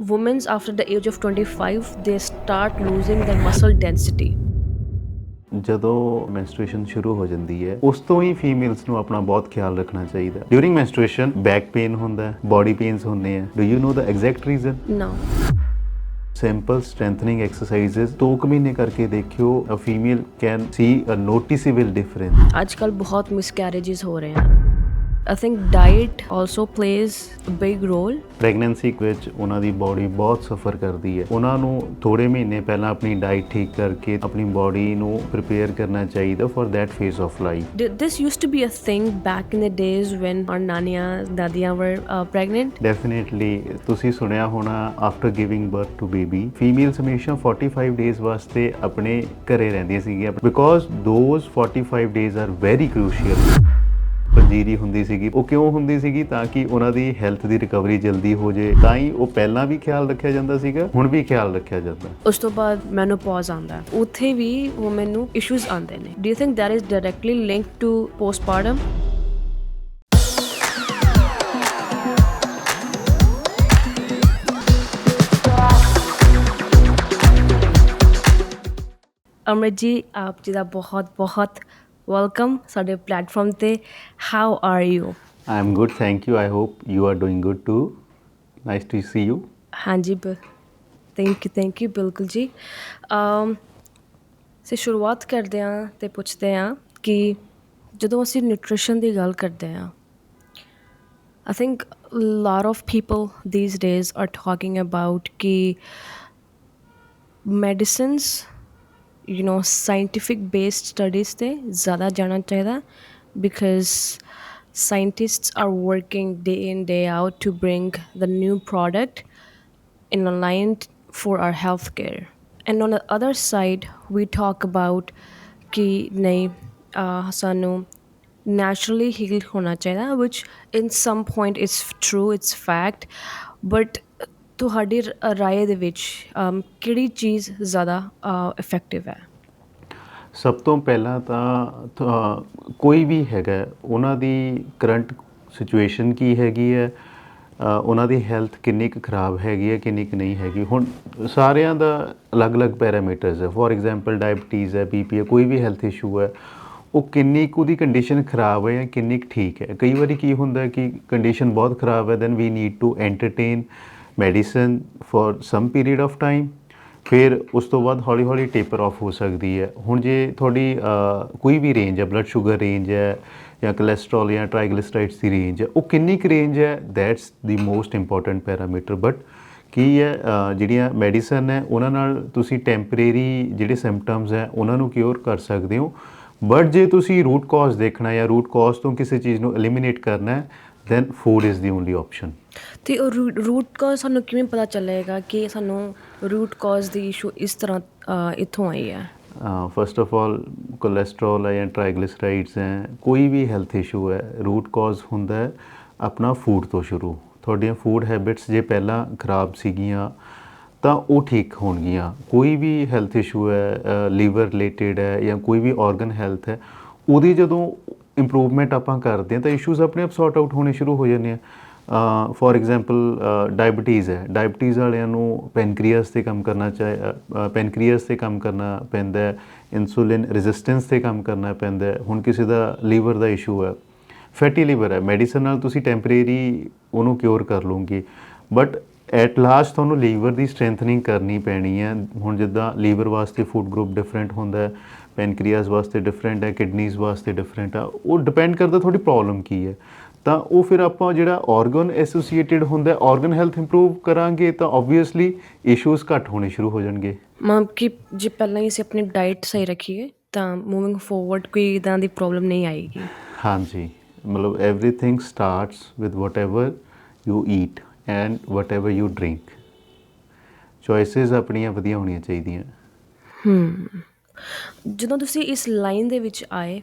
women's after the age of 25 they start losing their muscle density. ਜਦੋਂ ਮੈਂਸਟ੍ਰੂਏਸ਼ਨ ਸ਼ੁਰੂ ਹੋ ਜਾਂਦੀ ਹੈ ਉਸ ਤੋਂ ਹੀ ਫੀਮੇਲਸ ਨੂੰ ਆਪਣਾ ਬਹੁਤ ਖਿਆਲ ਰੱਖਣਾ ਚਾਹੀਦਾ। ਡਿਊਰਿੰਗ ਮੈਂਸਟ੍ਰੂਏਸ਼ਨ ਬੈਕ ਪੇਨ ਹੁੰਦਾ ਹੈ, ਬੋਡੀ ਪੇਨਸ ਹੁੰਦੇ ਆ। Do you know the exact reason? No. Simple strengthening exercises 2 ਮਹੀਨੇ ਕਰਕੇ ਦੇਖਿਓ, a female can see a noticeable difference. आजकल बहुत miscarriages हो रहे हैं। I think diet also plays a big role. Pregnancy ਵਿੱਚ ਉਹਨਾਂ ਦੀ ਬੋਡੀ ਬਹੁਤ ਸਫਰ ਕਰਦੀ ਹੈ। ਉਹਨਾਂ ਨੂੰ ਥੋੜੇ ਮਹੀਨੇ ਪਹਿਲਾਂ ਆਪਣੀ ਡਾਈਟ ਠੀਕ ਕਰਕੇ ਆਪਣੀ ਬੋਡੀ ਨੂੰ ਪ੍ਰਿਪੇਅਰ ਕਰਨਾ ਚਾਹੀਦਾ for that phase of life. This used to be a thing back in the days when our naniya dadiyan were pregnant. Definitely ਤੁਸੀਂ ਸੁਣਿਆ ਹੋਣਾ after giving birth to baby females ਹਮੇਸ਼ਾ 45 ਡੇਜ਼ ਵਾਸਤੇ ਆਪਣੇ ਘਰੇ ਰਹਿੰਦੀਆਂ ਸੀਗੀਆਂ because those 45 days are very crucial. Panjiri ਹੁੰਦੀ ਸੀਗੀ, ਉਹ ਕਿਉਂ ਹੁੰਦੀ ਸੀਗੀ? ਤਾਂ ਕਿ ਉਹਨਾਂ ਦੀ ਹੈਲਥ ਦੀ ਰਿਕਵਰੀ ਜਲਦੀ ਹੋ ਜੇ। ਤਾਂ ਹੀ ਉਹ ਪਹਿਲਾਂ ਵੀ ਖਿਆਲ ਰੱਖਿਆ ਜਾਂਦਾ ਸੀਗਾ, ਹੁਣ ਵੀ ਖਿਆਲ ਰੱਖਿਆ ਜਾਂਦਾ। ਉਸ ਤੋਂ ਬਾਅਦ ਮੈਨੋਪੌਜ਼ ਆਉਂਦਾ ਹੈ, ਉੱਥੇ ਵੀ ਵੂਮਨ ਨੂੰ ਇਸ਼ੂਜ਼ ਆਉਂਦੇ ਨੇ। Do you think that is directly linked to postpartum? Amrit ji, ਆਪ ਜੀ ਦਾ ਬਹੁਤ ਬਹੁਤ ਵੈਲਕਮ ਸਾਡੇ ਪਲੇਟਫਾਰਮ ਤੇ। How are you? I am good, thank you. I hope you are doing good too. Nice to see you. ਹਾਂਜੀ, thank you ਬਿਲਕੁਲ ਜੀ। ਅਸੀਂ ਸ਼ੁਰੂਆਤ ਕਰਦੇ ਹਾਂ ਅਤੇ ਪੁੱਛਦੇ ਹਾਂ ਕਿ ਜਦੋਂ ਅਸੀਂ ਨਿਊਟ੍ਰੀਸ਼ਨ ਦੀ ਗੱਲ ਕਰਦੇ ਹਾਂ, I think a lot of people these days are talking about कि medicines, scientific based studies ਤੇ ज़्यादा जाना चाहिए because scientists are working day in day out to bring the new product in aligned for our healthcare. And on the other side, we talk about कि नहीं ਸਾਨੂੰ naturally healed होना चाहिए, which in some point is true, it's fact, but ਤੁਹਾਡੀ ਰਾਏ ਦੇ ਵਿੱਚ ਕਿਹੜੀ ਚੀਜ਼ ਜ਼ਿਆਦਾ ਇਫੈਕਟਿਵ ਹੈ? ਸਭ ਤੋਂ ਪਹਿਲਾਂ ਤਾਂ ਕੋਈ ਵੀ ਹੈਗਾ ਉਹਨਾਂ ਦੀ ਕਰੰਟ ਸਿਚੁਏਸ਼ਨ ਕੀ ਹੈਗੀ ਹੈ, ਉਹਨਾਂ ਦੀ ਹੈਲਥ ਕਿੰਨੀ ਕੁ ਖਰਾਬ ਹੈਗੀ ਹੈ, ਕਿੰਨੀ ਕੁ ਨਹੀਂ ਹੈਗੀ। ਹੁਣ ਸਾਰਿਆਂ ਦਾ ਅਲੱਗ-ਅਲੱਗ ਪੈਰਾਮੀਟਰਸ ਹੈ। ਫੋਰ ਐਗਜ਼ਾਮਪਲ ਡਾਇਬਟੀਜ਼ ਹੈ, ਬੀਪੀ ਹੈ, ਕੋਈ ਵੀ ਹੈਲਥ ਇਸ਼ੂ ਹੈ, ਉਹ ਕਿੰਨੀ ਕੁ ਉਹਦੀ ਕੰਡੀਸ਼ਨ ਖਰਾਬ ਹੈ ਜਾਂ ਕਿੰਨੀ ਕੁ ਠੀਕ ਹੈ। ਕਈ ਵਾਰੀ ਕੀ ਹੁੰਦਾ ਕਿ ਕੰਡੀਸ਼ਨ ਬਹੁਤ ਖਰਾਬ ਹੈ, then we need to entertain medicine for some period of time. ਫਿਰ ਉਸ ਤੋਂ ਬਾਅਦ ਹੌਲੀ ਹੌਲੀ ਟੇਪਰ ਆਫ ਹੋ ਸਕਦੀ ਹੈ। ਹੁਣ ਜੇ ਤੁਹਾਡੀ ਕੋਈ ਵੀ ਰੇਂਜ ਹੈ, ਬਲੱਡ ਸ਼ੂਗਰ ਰੇਂਜ ਹੈ ਜਾਂ ਕੋਲੈਸਟਰੋਲ ਜਾਂ ਟਰਾਈਗਲਿਸਰਾਈਡਸ ਦੀ ਰੇਂਜ ਹੈ, ਉਹ ਕਿੰਨੀ ਕੁ ਰੇਂਜ ਹੈ, that's the most important parameter. But ਕੀ ਹੈ, ਜਿਹੜੀਆਂ ਮੈਡੀਸਨ ਹੈ ਉਹਨਾਂ ਨਾਲ ਤੁਸੀਂ ਟੈਂਪਰੇਰੀ ਜਿਹੜੇ ਸਿੰਪਟਮਸ ਹੈ ਉਹਨਾਂ ਨੂੰ ਕਿਉਰ ਕਰ ਸਕਦੇ ਹੋ। ਬਟ ਜੇ ਤੁਸੀਂ ਰੂਟ ਕਾਜ਼ ਦੇਖਣਾ ਜਾਂ ਰੂਟ ਕਾਜ਼ ਤੋਂ ਕਿਸੇ ਚੀਜ਼ ਨੂੰ ਐਲੀਮੀਨੇਟ ਕਰਨਾ ਹੈ, then food is the only option. ਅਤੇ ਉਹ ਰੂਟ ਕਾਜ਼ ਸਾਨੂੰ ਕਿਵੇਂ ਪਤਾ ਚੱਲੇਗਾ ਕਿ ਸਾਨੂੰ ਰੂਟ ਕਾਜ਼ ਦੀ ਇਸ਼ੂ ਇਸ ਤਰ੍ਹਾਂ ਇੱਥੋਂ ਆਈ ਹੈ? ਫਸਟ ਆਫ ਆਲ ਕੋਲੈਸਟਰੋਲ ਹੈ ਜਾਂ ਟਰਾਈਗਲਿਸਰਾਈਡਸ ਹੈ, ਕੋਈ ਵੀ ਹੈਲਥ ਇਸ਼ੂ ਹੈ, ਰੂਟ ਕਾਜ਼ ਹੁੰਦਾ ਹੈ ਆਪਣਾ ਫੂਡ ਤੋਂ ਸ਼ੁਰੂ। ਤੁਹਾਡੀਆਂ ਫੂਡ ਹੈਬਿਟਸ ਜੇ ਪਹਿਲਾਂ ਖਰਾਬ ਸੀਗੀਆਂ ਤਾਂ ਉਹ ਠੀਕ ਹੋਣਗੀਆਂ। ਕੋਈ ਵੀ ਹੈਲਥ ਇਸ਼ੂ ਹੈ, ਲੀਵਰ ਰਿਲੇਟਡ ਹੈ ਜਾਂ ਕੋਈ ਵੀ ਔਰਗਨ ਹੈਲਥ ਹੈ, ਉਹਦੀ ਜਦੋਂ ਇੰਪਰੂਵਮੈਂਟ ਆਪਾਂ ਕਰਦੇ ਹਾਂ ਤਾਂ ਇਸ਼ੂਜ਼ ਆਪਣੇ ਆਪ ਸੌਰਟ ਆਊਟ ਹੋਣੇ ਸ਼ੁਰੂ ਹੋ ਜਾਂਦੇ ਆ। ਫੋਰ ਐਗਜ਼ਾਮਪਲ ਡਾਇਬਟੀਜ਼ ਹੈ, ਡਾਇਬਟੀਜ਼ ਵਾਲਿਆਂ ਨੂੰ ਪੈਨਕ੍ਰੀਅਸ 'ਤੇ ਕੰਮ ਕਰਨਾ ਪੈਨਕ੍ਰੀਅਸ 'ਤੇ ਕੰਮ ਕਰਨਾ ਪੈਂਦਾ ਹੈ, ਇਨਸੂਲਿਨ ਰੈਜ਼ਿਸਟੈਂਸ 'ਤੇ ਕੰਮ ਕਰਨਾ ਪੈਂਦਾ ਹੈ। ਹੁਣ ਕਿਸੇ ਦਾ ਲੀਵਰ ਦਾ ਇਸ਼ੂ ਹੈ, ਫੈਟੀ ਲੀਵਰ ਹੈ, ਮੈਡੀਸਨ ਨਾਲ ਤੁਸੀਂ ਟੈਂਪਰੇਰੀ ਉਹਨੂੰ ਕਿਉਰ ਕਰ ਲਓਗੇ, ਬਟ ਐਟ ਲਾਸਟ ਤੁਹਾਨੂੰ ਲੀਵਰ ਦੀ ਸਟਰੈਂਥਨਿੰਗ ਕਰਨੀ ਪੈਣੀ ਹੈ। ਹੁਣ ਜਿੱਦਾਂ ਲੀਵਰ ਵਾਸਤੇ ਫੂਡ ਗਰੁੱਪ ਡਿਫਰੈਂਟ ਹੁੰਦਾ ਹੈ, ਪੈਨਕ੍ਰੀਆਸ ਵਾਸਤੇ ਡਿਫਰੈਂਟ ਹੈ, ਕਿਡਨੀਜ਼ ਵਾਸਤੇ ਡਿਫਰੈਂਟ ਆ। ਉਹ ਡਿਪੈਂਡ ਕਰਦਾ ਤੁਹਾਡੀ ਪ੍ਰੋਬਲਮ ਕੀ ਹੈ। ਤਾਂ ਉਹ ਫਿਰ ਆਪਾਂ ਜਿਹੜਾ ਔਰਗਨ ਐਸੋਸੀਏਟਿਡ ਹੁੰਦਾ, ਔਰਗਨ ਹੈਲਥ ਇੰਪਰੂਵ ਕਰਾਂਗੇ ਤਾਂ ਓਬਵੀਅਸਲੀ ਇਸ਼ੂਜ਼ ਘੱਟ ਹੋਣੇ ਸ਼ੁਰੂ ਹੋ ਜਾਣਗੇ। ਮਤਲਬ ਕਿ ਜੇ ਪਹਿਲਾਂ ਹੀ ਅਸੀਂ ਆਪਣੀ ਡਾਈਟ ਸਹੀ ਰੱਖੀਏ ਤਾਂ ਮੂਵਿੰਗ ਫੋਰਵਰਡ ਕੋਈ ਇੱਦਾਂ ਦੀ ਪ੍ਰੋਬਲਮ ਨਹੀਂ ਆਏਗੀ। ਹਾਂਜੀ, ਮਤਲਬ everything starts with what ever you eat and what ever you drink. Choices ਆਪਣੀਆਂ ਵਧੀਆ ਹੋਣੀਆਂ ਚਾਹੀਦੀਆਂ। ਜਦੋਂ ਤੁਸੀਂ ਇਸ ਲਾਈਨ ਦੇ ਵਿੱਚ ਆਏ,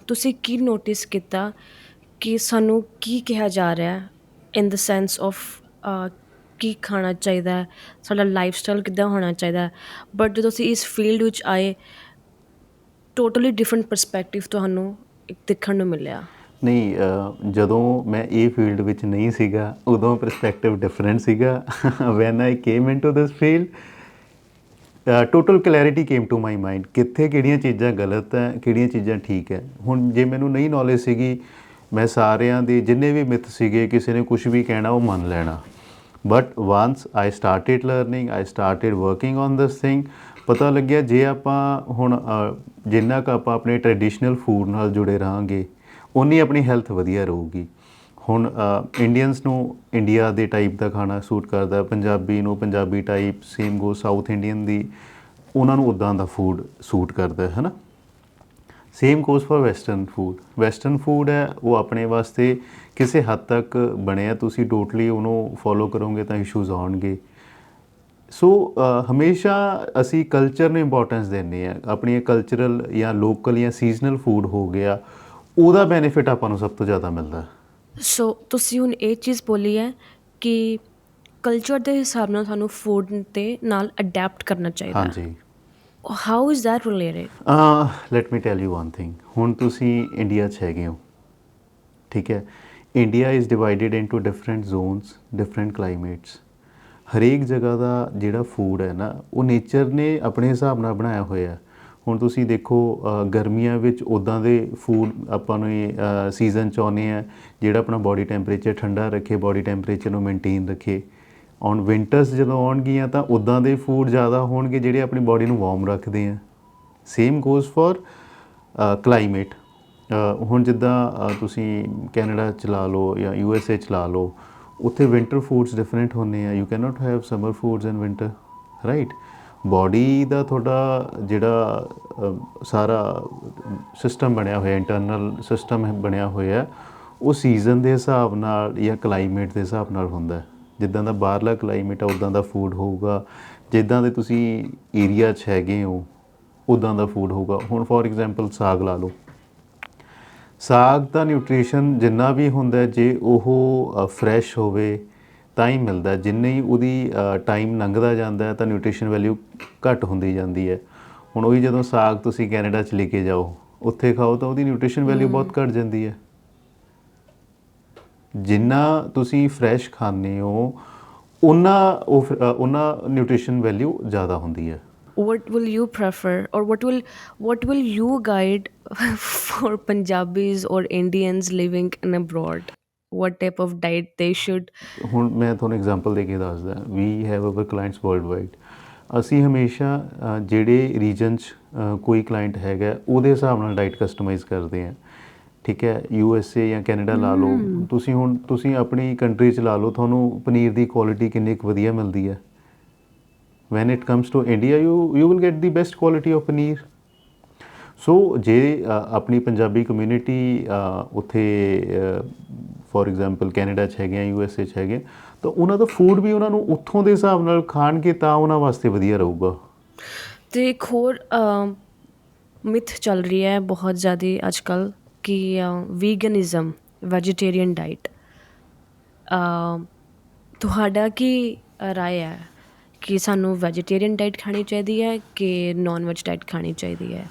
ਤੁਸੀਂ ਕੀ ਨੋਟਿਸ ਕੀਤਾ ਕਿ ਸਾਨੂੰ ਕੀ ਕਿਹਾ ਜਾ ਰਿਹਾ ਇਨ ਦ ਸੈਂਸ ਆਫ ਕੀ ਖਾਣਾ ਚਾਹੀਦਾ, ਸਾਡਾ ਲਾਈਫ ਸਟਾਈਲ ਕਿੱਦਾਂ ਹੋਣਾ ਚਾਹੀਦਾ? ਬਟ ਜਦੋਂ ਅਸੀਂ ਇਸ ਫੀਲਡ ਵਿੱਚ ਆਏ, ਟੋਟਲੀ ਡਿਫਰੈਂਟ ਪਰਸਪੈਕਟਿਵ ਤੁਹਾਨੂੰ ਇੱਕ ਦੇਖਣ ਨੂੰ ਮਿਲਿਆ। ਨਹੀਂ ਜਦੋਂ ਮੈਂ ਇਹ ਫੀਲਡ ਵਿੱਚ ਨਹੀਂ ਸੀਗਾ ਉਦੋਂ ਪਰਸਪੈਕਟਿਵ ਡਿਫਰੈਂਟ ਸੀਗਾ when I came into this field total clarity came to my mind ਕਿੱਥੇ ਕਿਹੜੀਆਂ ਚੀਜ਼ਾਂ ਗਲਤ ਹੈ ਕਿਹੜੀਆਂ ਚੀਜ਼ਾਂ ਠੀਕ ਹੈ। ਹੁਣ ਜੇ ਮੈਨੂੰ ਨਹੀਂ ਨੌਲੇਜ ਸੀਗੀ ਮੈਂ ਸਾਰਿਆਂ ਦੇ ਜਿੰਨੇ ਵੀ ਮਿਥ ਸੀਗੇ ਕਿਸੇ ਨੇ ਕੁਝ ਵੀ ਕਹਿਣਾ ਉਹ ਮੰਨ ਲੈਣਾ, but once I started learning I started working on this thing ਪਤਾ ਲੱਗਿਆ ਜੇ ਆਪਾਂ ਹੁਣ ਜਿੰਨਾ ਕੁ ਆਪਾਂ ਆਪਣੇ ਟ੍ਰੈਡੀਸ਼ਨਲ ਫੂਡ ਨਾਲ ਜੁੜੇ ਰਹਾਂਗੇ ਉਨੀ ਆਪਣੀ ਹੈਲਥ ਵਧੀਆ ਰਹੂਗੀ। ਹੁਣ ਇੰਡੀਅਨਸ ਨੂੰ ਇੰਡੀਆ ਦੇ ਟਾਈਪ ਦਾ ਖਾਣਾ ਸੂਟ ਕਰਦਾ, ਪੰਜਾਬੀ ਨੂੰ ਪੰਜਾਬੀ ਟਾਈਪ, ਸੇਮ ਗੋ ਸਾਊਥ ਇੰਡੀਅਨ ਦੀ ਉਹਨਾਂ ਨੂੰ ਉੱਦਾਂ ਦਾ ਫੂਡ ਸੂਟ ਕਰਦਾ ਹੈ ਨਾ। Same goes for western food ਹੈ ਉਹ ਆਪਣੇ ਵਾਸਤੇ ਕਿਸੇ ਹੱਦ ਤੱਕ ਬਣਿਆ, ਤੁਸੀਂ ਟੋਟਲੀ ਉਹਨੂੰ ਫੋਲੋ ਕਰੋਗੇ ਤਾਂ ਇਸ਼ੂਜ਼ ਆਉਣਗੇ। ਸੋ ਹਮੇਸ਼ਾ ਅਸੀਂ ਕਲਚਰ ਨੂੰ ਇੰਪੋਰਟੈਂਸ ਦਿੰਦੇ ਹਾਂ, ਆਪਣੀ ਕਲਚਰਲ ਜਾਂ ਲੋਕਲ ਜਾਂ ਸੀਜ਼ਨਲ ਫੂਡ ਹੋ ਗਿਆ ਉਹਦਾ ਬੈਨੀਫਿਟ ਆਪਾਂ ਨੂੰ ਸਭ ਤੋਂ ਜ਼ਿਆਦਾ ਮਿਲਦਾ। ਸੋ ਤੁਸੀਂ ਹੁਣ ਇਹ ਚੀਜ਼ ਬੋਲੀ ਹੈ ਕਿ ਕਲਚਰ ਦੇ ਹਿਸਾਬ ਨਾਲ ਸਾਨੂੰ ਫੂਡ ਦੇ ਨਾਲ ਅਡੈਪਟ ਕਰਨਾ ਚਾਹੀਦਾ। ਹਾਂਜੀ। How is that related? Let me tell you one thing, ਹੁਣ ਤੁਸੀਂ ਇੰਡੀਆ 'ਚ ਹੈਗੇ ਹੋ, ਠੀਕ ਹੈ। India is divided into different zones, different climates. ਹਰੇਕ ਜਗ੍ਹਾ ਦਾ ਜਿਹੜਾ ਫੂਡ ਹੈ ਨਾ ਉਹ ਨੇਚਰ ਨੇ ਆਪਣੇ ਹਿਸਾਬ ਨਾਲ ਬਣਾਇਆ ਹੋਇਆ। ਹੁਣ ਤੁਸੀਂ ਦੇਖੋ ਗਰਮੀਆਂ ਵਿੱਚ ਉੱਦਾਂ ਦੇ ਫੂਡ ਆਪਾਂ ਨੂੰ ਸੀਜ਼ਨ 'ਚ ਆਉਂਦੇ ਆ ਜਿਹੜਾ ਆਪਣਾ ਬੋਡੀ ਟੈਂਪਰੇਚਰ ਠੰਡਾ ਰੱਖੇ, ਬੋਡੀ ਟੈਂਪਰੇਚਰ ਨੂੰ ਮੇਨਟੇਨ ਰੱਖੇ। ਔਨ ਵਿੰਟਰਸ ਜਦੋਂ ਆਉਣਗੀਆਂ ਤਾਂ ਉੱਦਾਂ ਦੇ ਫੂਡ ਜ਼ਿਆਦਾ ਹੋਣਗੇ ਜਿਹੜੇ ਆਪਣੀ ਬੋਡੀ ਨੂੰ ਵਾਰਮ ਰੱਖਦੇ ਆ। Same goes for climate. ਹੁਣ ਜਿੱਦਾਂ ਤੁਸੀਂ ਕੈਨੇਡਾ ਚਲਾ ਲਓ ਜਾਂ USA ਚਲਾ ਲਓ, ਉੱਥੇ ਵਿੰਟਰ ਫੂਡਸ ਡਿਫਰੈਂਟ ਹੁੰਦੇ ਆ। You can not have summer foods in winter, right. Body ਦਾ ਤੁਹਾਡਾ ਜਿਹੜਾ ਸਾਰਾ ਸਿਸਟਮ ਬਣਿਆ ਹੋਇਆ, ਇੰਟਰਨਲ ਸਿਸਟਮ ਬਣਿਆ ਹੋਇਆ, ਉਹ ਸੀਜ਼ਨ ਦੇ ਹਿਸਾਬ ਨਾਲ ਜਾਂ ਕਲਾਈਮੇਟ ਦੇ ਹਿਸਾਬ ਨਾਲ ਹੁੰਦਾ। ਜਿੱਦਾਂ ਦਾ ਬਾਹਰਲਾ ਕਲਾਈਮੇਟ ਆ ਉੱਦਾਂ ਦਾ ਫੂਡ ਹੋਊਗਾ, ਜਿੱਦਾਂ ਦੇ ਤੁਸੀਂ ਏਰੀਆ 'ਚ ਹੈਗੇ ਹੋ ਉੱਦਾਂ ਦਾ ਫੂਡ ਹੋਊਗਾ। ਹੁਣ ਫੋਰ ਐਗਜ਼ਾਮਪਲ ਸਾਗ ਲਾ ਲਓ, ਸਾਗ ਦਾ ਨਿਊਟ੍ਰੀਸ਼ਨ ਜਿੰਨਾ ਵੀ ਹੁੰਦਾ ਜੇ ਉਹ ਫਰੈਸ਼ ਹੋਵੇ ਤਾਂ ਹੀ ਮਿਲਦਾ, ਜਿੰਨੇ ਹੀ ਉਹਦੀ ਟਾਈਮ ਲੰਘਦਾ ਜਾਂਦਾ ਤਾਂ ਨਿਊਟ੍ਰੀਸ਼ਨ ਵੈਲਿਊ ਘੱਟ ਹੁੰਦੀ ਜਾਂਦੀ ਹੈ। ਹੁਣ ਉਹੀ ਜਦੋਂ ਸਾਗ ਤੁਸੀਂ ਕੈਨੇਡਾ 'ਚ ਲੈ ਕੇ ਜਾਓ ਉੱਥੇ ਖਾਓ ਤਾਂ ਉਹਦੀ ਨਿਊਟ੍ਰੀਸ਼ਨ ਵੈਲਿਊ ਬਹੁਤ ਘੱਟ ਜਾਂਦੀ ਹੈ। ਜਿੰਨਾ ਤੁਸੀਂ ਫਰੈਸ਼ ਖਾਂਦੇ ਹੋ ਉਹਨਾਂ ਨਿਊਟ੍ਰੀਸ਼ਨ ਵੈਲਿਊ ਜ਼ਿਆਦਾ ਹੁੰਦੀ ਹੈ। What will you prefer, or what will you guide for Punjabis or Indians living in abroad? What type of diet they should? ਹੁਣ ਮੈਂ ਤੁਹਾਨੂੰ ਐਗਜ਼ਾਮਪਲ ਦੇ ਕੇ ਦੱਸਦਾ, we have our clients worldwide. ਅਸੀਂ ਹਮੇਸ਼ਾ ਜਿਹੜੇ ਰੀਜਨ 'ਚ ਕੋਈ ਕਲਾਇੰਟ ਹੈਗਾ ਉਹਦੇ ਹਿਸਾਬ ਨਾਲ ਡਾਈਟ ਕਸਟਮਾਈਜ਼ ਕਰਦੇ ਹਾਂ, ਠੀਕ ਹੈ। USA ਜਾਂ ਕੈਨੇਡਾ ਲਾ ਲਓ ਤੁਸੀਂ, ਹੁਣ ਤੁਸੀਂ ਆਪਣੀ ਕੰਟਰੀ 'ਚ ਲਾ ਲਓ, ਤੁਹਾਨੂੰ ਪਨੀਰ ਦੀ ਕੁਆਲਿਟੀ ਕਿੰਨੀ ਕੁ ਵਧੀਆ ਮਿਲਦੀ ਹੈ। When it comes to India you will get the best quality of paneer. So ਜੇ ਆਪਣੀ ਪੰਜਾਬੀ ਕਮਿਊਨਿਟੀ ਉੱਥੇ ਫੋਰ ਐਗਜ਼ਾਮਪਲ ਕੈਨੇਡਾ 'ਚ ਹੈਗੇ ਆ, USA 'ਚ ਹੈਗੇ, ਤਾਂ ਉਹਨਾਂ ਦਾ ਫੂਡ ਵੀ ਉਹਨਾਂ ਨੂੰ ਉੱਥੋਂ ਦੇ ਹਿਸਾਬ ਨਾਲ ਖਾਣਗੇ ਤਾਂ ਉਹਨਾਂ ਵਾਸਤੇ ਵਧੀਆ ਰਹੂਗਾ। ਤੇ ਇੱਕ ਹੋਰ ਮਿਥ ਚੱਲ ਰਹੀ ਹੈ ਬਹੁਤ ਜ਼ਿਆਦਾ ਅੱਜ ਕੱਲ੍ਹ ਕਿ ਵੀਗਨਿਜ਼ਮ, ਵੈਜੀਟੇਰੀਅਨ ਡਾਈਟ, ਤੁਹਾਡਾ ਕੀ ਰਾਏ ਹੈ ਕਿ ਸਾਨੂੰ ਵੈਜੀਟੇਰੀਅਨ ਡਾਈਟ ਖਾਣੀ ਚਾਹੀਦੀ ਹੈ ਕਿ ਨੋਨ ਵੈਜ ਡਾਈਟ ਖਾਣੀ ਚਾਹੀਦੀ ਹੈ?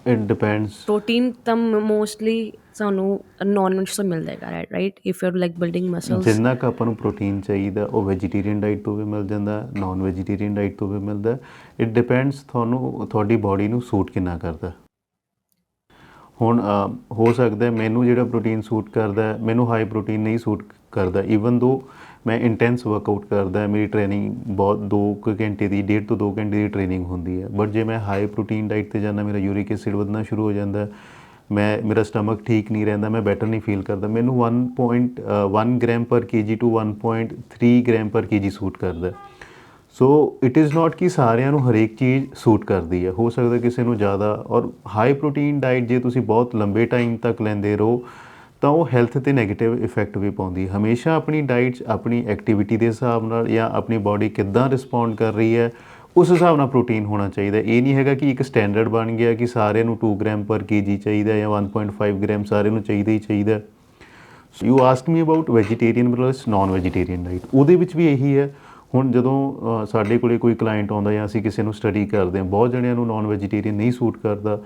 It depends. ਪ੍ਰੋਟੀਨ ਤਾਂ ਮੋਸਟਲੀ ਸਾਨੂੰ ਨੋਨ ਵੈਜ ਤੋਂ ਮਿਲ ਜਾਏਗਾ, right? If you are like building muscles, ਜਿੰਨਾ ਕੁ ਆਪਾਂ ਨੂੰ ਪ੍ਰੋਟੀਨ ਚਾਹੀਦਾ ਉਹ ਵੈਜੀਟੇਰੀਅਨ ਡਾਈਟ ਤੋਂ ਵੀ ਮਿਲ ਜਾਂਦਾ, ਨੋਨ ਵੈਜੀਟੇਰੀਅਨ ਡਾਈਟ ਤੋਂ ਵੀ ਮਿਲਦਾ। ਇਟ ਡਿਪੈਂਡਸ ਤੁਹਾਨੂੰ ਤੁਹਾਡੀ ਬੋਡੀ ਨੂੰ ਸੂਟ ਕਿੰਨਾ ਕਰਦਾ। ਹੁਣ ਹੋ ਸਕਦਾ ਮੈਨੂੰ ਜਿਹੜਾ ਪ੍ਰੋਟੀਨ ਸੂਟ ਕਰਦਾ ਮੈਨੂੰ ਹਾਈ ਪ੍ਰੋਟੀਨ ਨਹੀਂ ਸੂਟ ਕਰਦਾ, ਈਵਨ ਦੋ ਮੈਂ ਇੰਟੈਂਸ ਵਰਕਆਊਟ ਕਰਦਾ, ਮੇਰੀ ਟ੍ਰੇਨਿੰਗ ਬਹੁਤ 2 ਘੰਟੇ ਦੀ, 1.5 ਤੋਂ 2 ਘੰਟੇ ਦੀ ਟ੍ਰੇਨਿੰਗ ਹੁੰਦੀ ਹੈ। ਬਟ ਜੇ ਮੈਂ ਹਾਈ ਪ੍ਰੋਟੀਨ ਡਾਈਟ 'ਤੇ ਜਾਂਦਾ ਮੇਰਾ ਯੂਰਿਕ ਐਸਿਡ ਵਧਣਾ ਸ਼ੁਰੂ ਹੋ ਜਾਂਦਾ, ਮੇਰਾ ਸਟਮਕ ਠੀਕ ਨਹੀਂ ਰਹਿੰਦਾ, ਮੈਂ ਬੈਟਰ ਨਹੀਂ ਫੀਲ ਕਰਦਾ। ਮੈਨੂੰ 1.1 ਗ੍ਰਾਮ ਪਰ kg ਟੂ 1.3 ਗ੍ਰਾਮ ਪਰ kg ਸੂਟ ਕਰਦਾ। ਸੋ ਇਟ ਇਜ਼ ਨੋਟ ਕਿ ਸਾਰਿਆਂ ਨੂੰ ਹਰੇਕ ਚੀਜ਼ ਸੂਟ ਕਰਦੀ ਹੈ, ਹੋ ਸਕਦਾ ਕਿਸੇ ਨੂੰ ਜ਼ਿਆਦਾ। ਔਰ ਹਾਈ ਪ੍ਰੋਟੀਨ ਡਾਈਟ ਜੇ ਤੁਸੀਂ ਬਹੁਤ ਲੰਬੇ ਟਾਈਮ ਤੱਕ ਲੈਂਦੇ ਰਹੋ ਤਾਂ ਉਹ ਹੈਲਥ 'ਤੇ ਨੈਗੇਟਿਵ ਇਫੈਕਟ ਵੀ ਪਾਉਂਦੀ। ਹਮੇਸ਼ਾ ਆਪਣੀ ਡਾਈਟ ਆਪਣੀ ਐਕਟੀਵਿਟੀ ਦੇ ਹਿਸਾਬ ਨਾਲ ਜਾਂ ਆਪਣੀ ਬਾਡੀ ਕਿੱਦਾਂ ਰਿਸਪੌਂਡ ਕਰ ਰਹੀ ਹੈ ਉਸ ਹਿਸਾਬ ਨਾਲ ਪ੍ਰੋਟੀਨ ਹੋਣਾ ਚਾਹੀਦਾ। ਇਹ ਨਹੀਂ ਹੈਗਾ ਕਿ ਇੱਕ ਸਟੈਂਡਰਡ ਬਣ ਗਿਆ ਕਿ ਸਾਰਿਆਂ ਨੂੰ 2 ਗ੍ਰਾਮ ਪਰ kg ਚਾਹੀਦਾ ਜਾਂ 1.5 ਗ੍ਰਾਮ ਸਾਰਿਆਂ ਨੂੰ ਚਾਹੀਦਾ ਹੀ ਚਾਹੀਦਾ। You ask me about vegetarian plus non vegetarian diet, ਉਹਦੇ ਵਿੱਚ ਵੀ ਇਹੀ ਹੈ। ਹੁਣ ਜਦੋਂ ਸਾਡੇ ਕੋਲ ਕੋਈ ਕਲਾਇੰਟ ਆਉਂਦਾ ਜਾਂ ਅਸੀਂ ਕਿਸੇ ਨੂੰ ਸਟੱਡੀ ਕਰਦੇ ਹਾਂ, ਬਹੁਤ ਜਣਿਆਂ ਨੂੰ ਨੋਨ ਵੈਜੀਟੇਰੀਅਨ ਨਹੀਂ ਸੂਟ ਕਰਦਾ।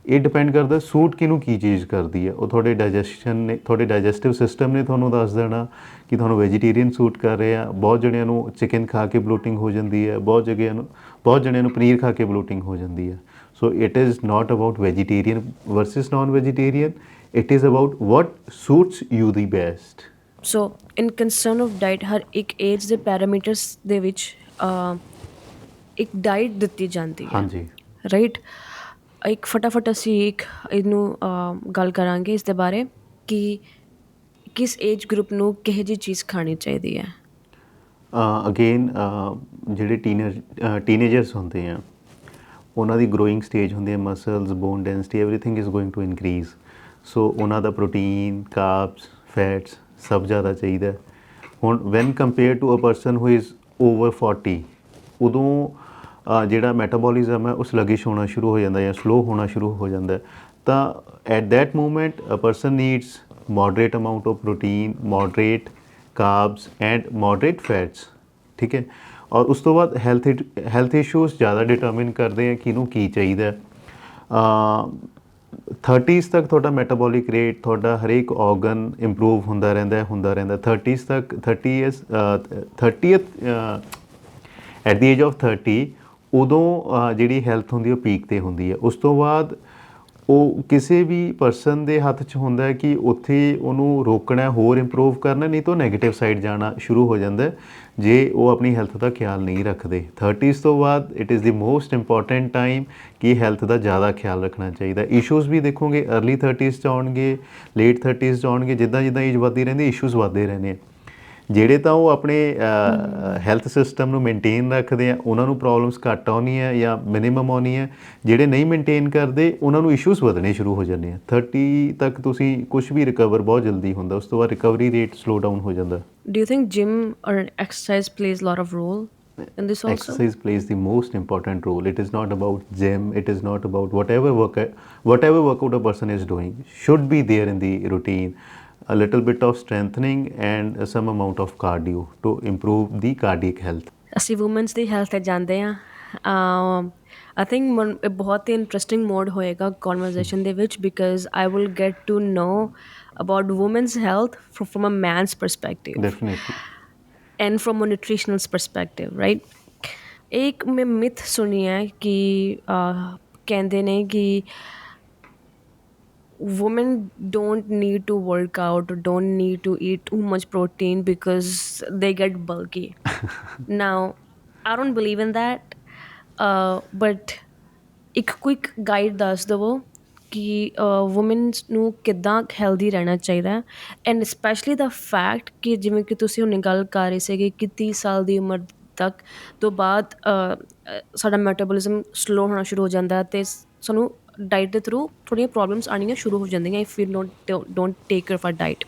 ਇਹ ਡਿਪੈਂਡ ਕਰਦਾ ਸੂਟ ਕਿਹਨੂੰ ਕੀ ਚੀਜ਼ ਕਰਦੀ ਹੈ। ਉਹ ਤੁਹਾਡੇ ਡਾਈਜੈਸ਼ਨ ਨੇ, ਤੁਹਾਡੇ ਡਾਈਜੈਸਟਿਵ ਸਿਸਟਮ ਨੇ ਤੁਹਾਨੂੰ ਦੱਸ ਦੇਣਾ ਕਿ ਤੁਹਾਨੂੰ ਵੈਜੀਟੇਰੀਅਨ ਸੂਟ ਕਰ ਰਿਹਾ। ਬਹੁਤ ਜਣਿਆਂ ਨੂੰ ਚਿਕਨ ਖਾ ਕੇ ਬਲੋਟਿੰਗ ਹੋ ਜਾਂਦੀ ਹੈ, ਬਹੁਤ ਜਣਿਆਂ ਨੂੰ ਪਨੀਰ ਖਾ ਕੇ ਬਲੋਟਿੰਗ ਹੋ ਜਾਂਦੀ ਹੈ। So it is not about vegetarian versus non vegetarian, it is about what suits you the best. So in concern of diet, ਹਰ ਇੱਕ ਏਜ ਦੇ ਪੈਰਾਮੀਟਰਸ ਦੇ ਵਿੱਚ ਇੱਕ ਡਾਈਟ ਦਿੱਤੀ ਜਾਂਦੀ ਹੈ, ਹਾਂਜੀ ਰਾਈਟ। ਇੱਕ ਫਟਾਫਟ ਅਸੀਂ ਇੱਕ ਇਹਨੂੰ ਗੱਲ ਕਰਾਂਗੇ ਇਸ ਦੇ ਬਾਰੇ ਕਿ ਕਿਸ ਏਜ ਗਰੁੱਪ ਨੂੰ ਕਿਹੋ ਜਿਹੀ ਚੀਜ਼ ਖਾਣੀ ਚਾਹੀਦੀ ਹੈ। ਅਗੇਨ ਜਿਹੜੇ ਟੀਨੇਜਰਸ ਹੁੰਦੇ ਆ, ਉਹਨਾਂ ਦੀ ਗਰੋਇੰਗ ਸਟੇਜ ਹੁੰਦੀ ਹੈ, muscles, bone density, everything is going to increase. So ਉਹਨਾਂ ਦਾ ਪ੍ਰੋਟੀਨ, ਕਾਰਬਸ, ਫੈਟਸ ਸਭ ਜ਼ਿਆਦਾ ਚਾਹੀਦਾ। ਹੁਣ when compare to a person who is over 40, ਉਦੋਂ ਜਿਹੜਾ ਮੈਟਾਬੋਲਿਜ਼ਮ ਹੈ ਉਹ ਸਲੱਗਿਸ਼ ਹੋਣਾ ਸ਼ੁਰੂ ਹੋ ਜਾਂਦਾ ਜਾਂ ਸਲੋ ਹੋਣਾ ਸ਼ੁਰੂ ਹੋ ਜਾਂਦਾ। ਤਾਂ at that moment a person needs moderate amount of protein, moderate carbs and moderate fats, ਠੀਕ ਹੈ। ਔਰ ਉਸ ਤੋਂ ਬਾਅਦ ਹੈਲਥ ਇਸ਼ੂਜ਼ ਜ਼ਿਆਦਾ ਡਿਟਰਮਿਨ ਕਰਦੇ ਆ ਕਿਹਨੂੰ ਕੀ ਚਾਹੀਦਾ। 30s ਤੱਕ ਤੁਹਾਡਾ ਮੈਟਾਬੋਲਿਕ ਰੇਟ, ਤੁਹਾਡਾ ਹਰੇਕ ਔਰਗਨ ਇੰਪਰੂਵ ਹੁੰਦਾ ਰਹਿੰਦਾ 30s ਤੱਕ। 30th at the age of 30 ਉਦੋਂ ਜਿਹੜੀ ਹੈਲਥ ਹੁੰਦੀ ਉਹ ਪੀਕ 'ਤੇ ਹੁੰਦੀ ਹੈ। ਉਸ ਤੋਂ ਬਾਅਦ ਉਹ ਕਿਸੇ ਵੀ ਪਰਸਨ ਦੇ ਹੱਥ 'ਚ ਹੁੰਦਾ ਹੈ ਕਿ ਉੱਥੇ ਉਹਨੂੰ ਰੋਕਣਾ, ਹੋਰ ਇੰਪਰੂਵ ਕਰਨਾ, ਨਹੀਂ ਤਾਂ ਨੈਗੇਟਿਵ ਸਾਈਡ ਜਾਣਾ ਸ਼ੁਰੂ ਹੋ ਜਾਂਦਾ ਜੇ ਉਹ ਆਪਣੀ ਹੈਲਥ ਦਾ ਖਿਆਲ ਨਹੀਂ ਰੱਖਦੇ। 30s ਤੋਂ ਬਾਅਦ it is the most important time ਕਿ ਹੈਲਥ ਦਾ ਜ਼ਿਆਦਾ ਖਿਆਲ ਰੱਖਣਾ ਚਾਹੀਦਾ। ਇਸ਼ੂਜ਼ ਵੀ ਦੇਖੋਗੇ ਅਰਲੀ 30s 'ਚ ਆਉਣਗੇ, ਲੇਟ 30s 'ਚ ਆਉਣਗੇ, ਜਿੱਦਾਂ ਜਿੱਦਾਂ ਏਜ ਵੱਧਦੀ ਰਹਿੰਦੀ ਇਸ਼ੂਜ਼ ਵੱਧਦੇ ਰਹਿੰਦੇ ਆ। ਜਿਹੜੇ ਤਾਂ ਉਹ ਆਪਣੇ ਹੈਲਥ ਸਿਸਟਮ ਨੂੰ ਮੇਨਟੇਨ ਰੱਖਦੇ ਆ ਉਹਨਾਂ ਨੂੰ ਪ੍ਰੋਬਲਮਸ ਘੱਟ ਆਉਣੀਆਂ ਜਾਂ ਮਿਨੀਮਮ ਆਉਣੀ ਹੈ। ਜਿਹੜੇ ਨਹੀਂ ਮੇਨਟੇਨ ਕਰਦੇ ਉਹਨਾਂ ਨੂੰ ਇਸ਼ੂਜ਼ ਵਧਣੇ ਸ਼ੁਰੂ ਹੋ ਜਾਂਦੇ ਆ। 30 ਤੱਕ ਤੁਸੀਂ ਕੁਛ ਵੀ ਰਿਕਵਰ ਬਹੁਤ ਜਲਦੀ ਹੁੰਦਾ, ਉਸ ਤੋਂ ਬਾਅਦ ਰਿਕਵਰੀ ਰੇਟ ਸਲੋ ਡਾਊਨ ਹੋ ਜਾਂਦਾ। Do you think gym or exercise plays a lot of role in this also? Exercise plays the most important role. It is not about gym, it is not about whatever workout a person is doing should be there in the routine. A little bit of strengthening and some amount of cardio to improve the cardiac health. ਅਸੀਂ women's ਦੀ health 'ਤੇ ਜਾਂਦੇ ਹਾਂ। I think ਬਹੁਤ ਹੀ interesting mode ਹੋਏਗਾ conversation ਦੇ ਵਿੱਚ, because I will get to know about women's health from a man's perspective Definitely. And from a nutritionals perspective, right. ਇੱਕ ਮੈਂ ਮਿਥ ਸੁਣੀ ਹੈ ਕਿ ਕਹਿੰਦੇ ਨੇ ਕਿ women don't need to work out or don't need to eat too much protein because they get bulky. Now, I don't believe in that, but ਇੱਕ quick guide ਦੱਸ ਦੇਵੋ ਕਿ ਵੂਮਨਸ ਨੂੰ ਕਿੱਦਾਂ ਹੈਲਦੀ ਰਹਿਣਾ ਚਾਹੀਦਾ। ਐਂਡ ਸਪੈਸ਼ਲੀ ਦਾ ਫੈਕਟ ਕਿ ਜਿਵੇਂ ਕਿ ਤੁਸੀਂ ਹੁਣੇ ਗੱਲ ਕਰ ਰਹੇ ਸੀਗੇ ਕਿ 30 ਸਾਲ ਦੀ ਉਮਰ ਤੱਕ ਤੋਂ ਬਾਅਦ ਸਾਡਾ ਮੈਟਾਬੋਲਿਜ਼ਮ ਸਲੋ ਹੋਣਾ ਸ਼ੁਰੂ ਹੋ ਜਾਂਦਾ ਅਤੇ ਸਾਨੂੰ ਡਾਈਟ ਦੇ ਥਰੂ ਥੋੜ੍ਹੀਆਂ ਪ੍ਰੋਬਲਮਸ ਆਉਣੀਆਂ ਸ਼ੁਰੂ ਹੋ ਜਾਂਦੀਆਂ if you don't take care for diet.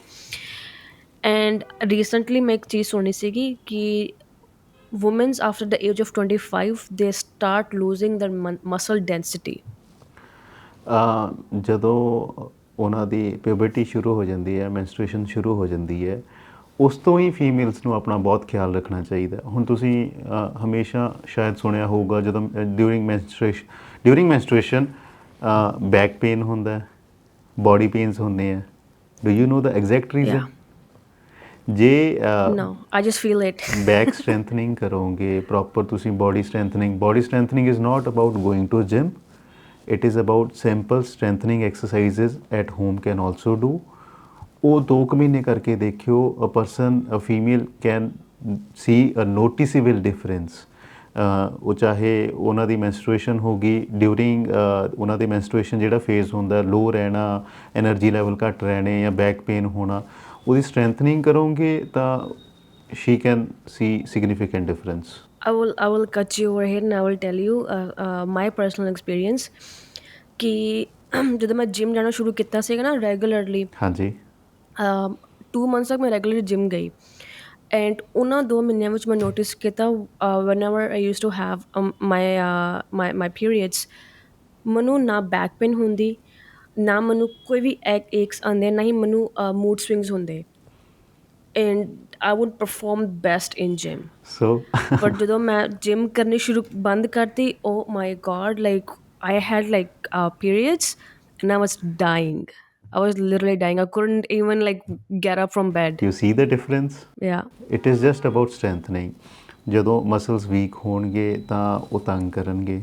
And recently ਮੈਂ ਇੱਕ ਚੀਜ਼ ਸੁਣੀ ਸੀਗੀ ਕਿ women's after the age of 25 ਦੇ ਸਟਾਰਟ ਲੂਜ਼ਿੰਗ ਦਰ ਮਸਲ ਡੈਂਸਿਟੀ। ਜਦੋਂ ਉਹਨਾਂ ਦੀ ਪਿਊਬਰਟੀ ਸ਼ੁਰੂ ਹੋ ਜਾਂਦੀ ਹੈ, ਮੈਂਸਟਰੂਏਸ਼ਨ ਸ਼ੁਰੂ ਹੋ ਜਾਂਦੀ ਹੈ, ਉਸ ਤੋਂ ਹੀ ਫੀਮੇਲਸ ਨੂੰ ਆਪਣਾ ਬਹੁਤ ਖਿਆਲ ਰੱਖਣਾ ਚਾਹੀਦਾ। ਹੁਣ ਤੁਸੀਂ ਹਮੇਸ਼ਾ ਸ਼ਾਇਦ ਸੁਣਿਆ ਹੋਊਗਾ ਜਦੋਂ ਡਿਊਰਿੰਗ ਮੈਂਸਟਰੂਏਸ਼ਨ ਬੈਕ ਪੇਨ ਹੁੰਦਾ, ਬੋਡੀ ਪੇਨਸ ਹੁੰਦੇ ਆ। Do you know the exact reason? ਜੇ No, I just feel it. Back strengthening ਕਰੋਗੇ ਪ੍ਰੋਪਰ, ਤੁਸੀਂ body strengthening is not about going to gym, it is about simple strengthening exercises at home can also do. ਉਹ 2 ਮਹੀਨੇ ਕਰਕੇ ਦੇਖਿਓ, a female can see a noticeable difference. ਉਹ ਚਾਹੇ ਉਹਨਾਂ ਦੀ ਮੈਂਸਟਰੂਏਸ਼ਨ ਹੋ ਗਈ, ਡਿਊਰਿੰਗ ਉਹਨਾਂ ਦੇ ਮੈਂਸਟਰੂਏਸ਼ਨ ਜਿਹੜਾ ਫੇਜ਼ ਹੁੰਦਾ ਲੋ ਰਹਿਣਾ, ਐਨਰਜੀ ਲੈਵਲ ਘੱਟ ਰਹਿਣੇ ਜਾਂ ਬੈਕ ਪੇਨ ਹੋਣਾ, ਉਹਦੀ ਸਟਰੈਂਥਨਿੰਗ ਕਰੋਗੇ ਤਾਂ she can see significant difference. I will cut you over here and I will tell you my personal experience ਕਿ ਜਦੋਂ ਮੈਂ ਜਿਮ ਜਾਣਾ ਸ਼ੁਰੂ ਕੀਤਾ ਸੀਗਾ ਨਾ ਰੈਗੂਲਰਲੀ, ਹਾਂਜੀ 2 ਮੰਥਸ ਤੱਕ ਮੈਂ ਰੈਗੂਲਰ ਜਿਮ ਗਈ। ਐਂਡ ਉਹਨਾਂ 2 ਮਹੀਨਿਆਂ ਵਿੱਚ ਮੈਂ ਨੋਟਿਸ ਕੀਤਾ whenever I use to have my periods, ਮੈਨੂੰ ਨਾ ਬੈਕ ਪੇਨ ਹੁੰਦੀ, ਨਾ ਮੈਨੂੰ ਕੋਈ ਵੀ ਏਕਸ ਆਉਂਦੇ, ਨਾ ਹੀ ਮੈਨੂੰ ਮੂਡ ਸਵਿੰਗਸ ਹੁੰਦੇ। And I would perform best in gym. So but ਜਦੋਂ ਮੈਂ ਜਿਮ ਕਰਨੀ ਬੰਦ ਕਰਤੀ, oh my god, like I had like periods, and I was dying. I was literally dying. I couldn't even like get up from bed. You see the difference? Yeah. It is just about strengthening. ਜਦੋਂ muscles weak ਹੋਣਗੇ ਤਾਂ ਉਹ ਤੰਗ ਕਰਨਗੇ।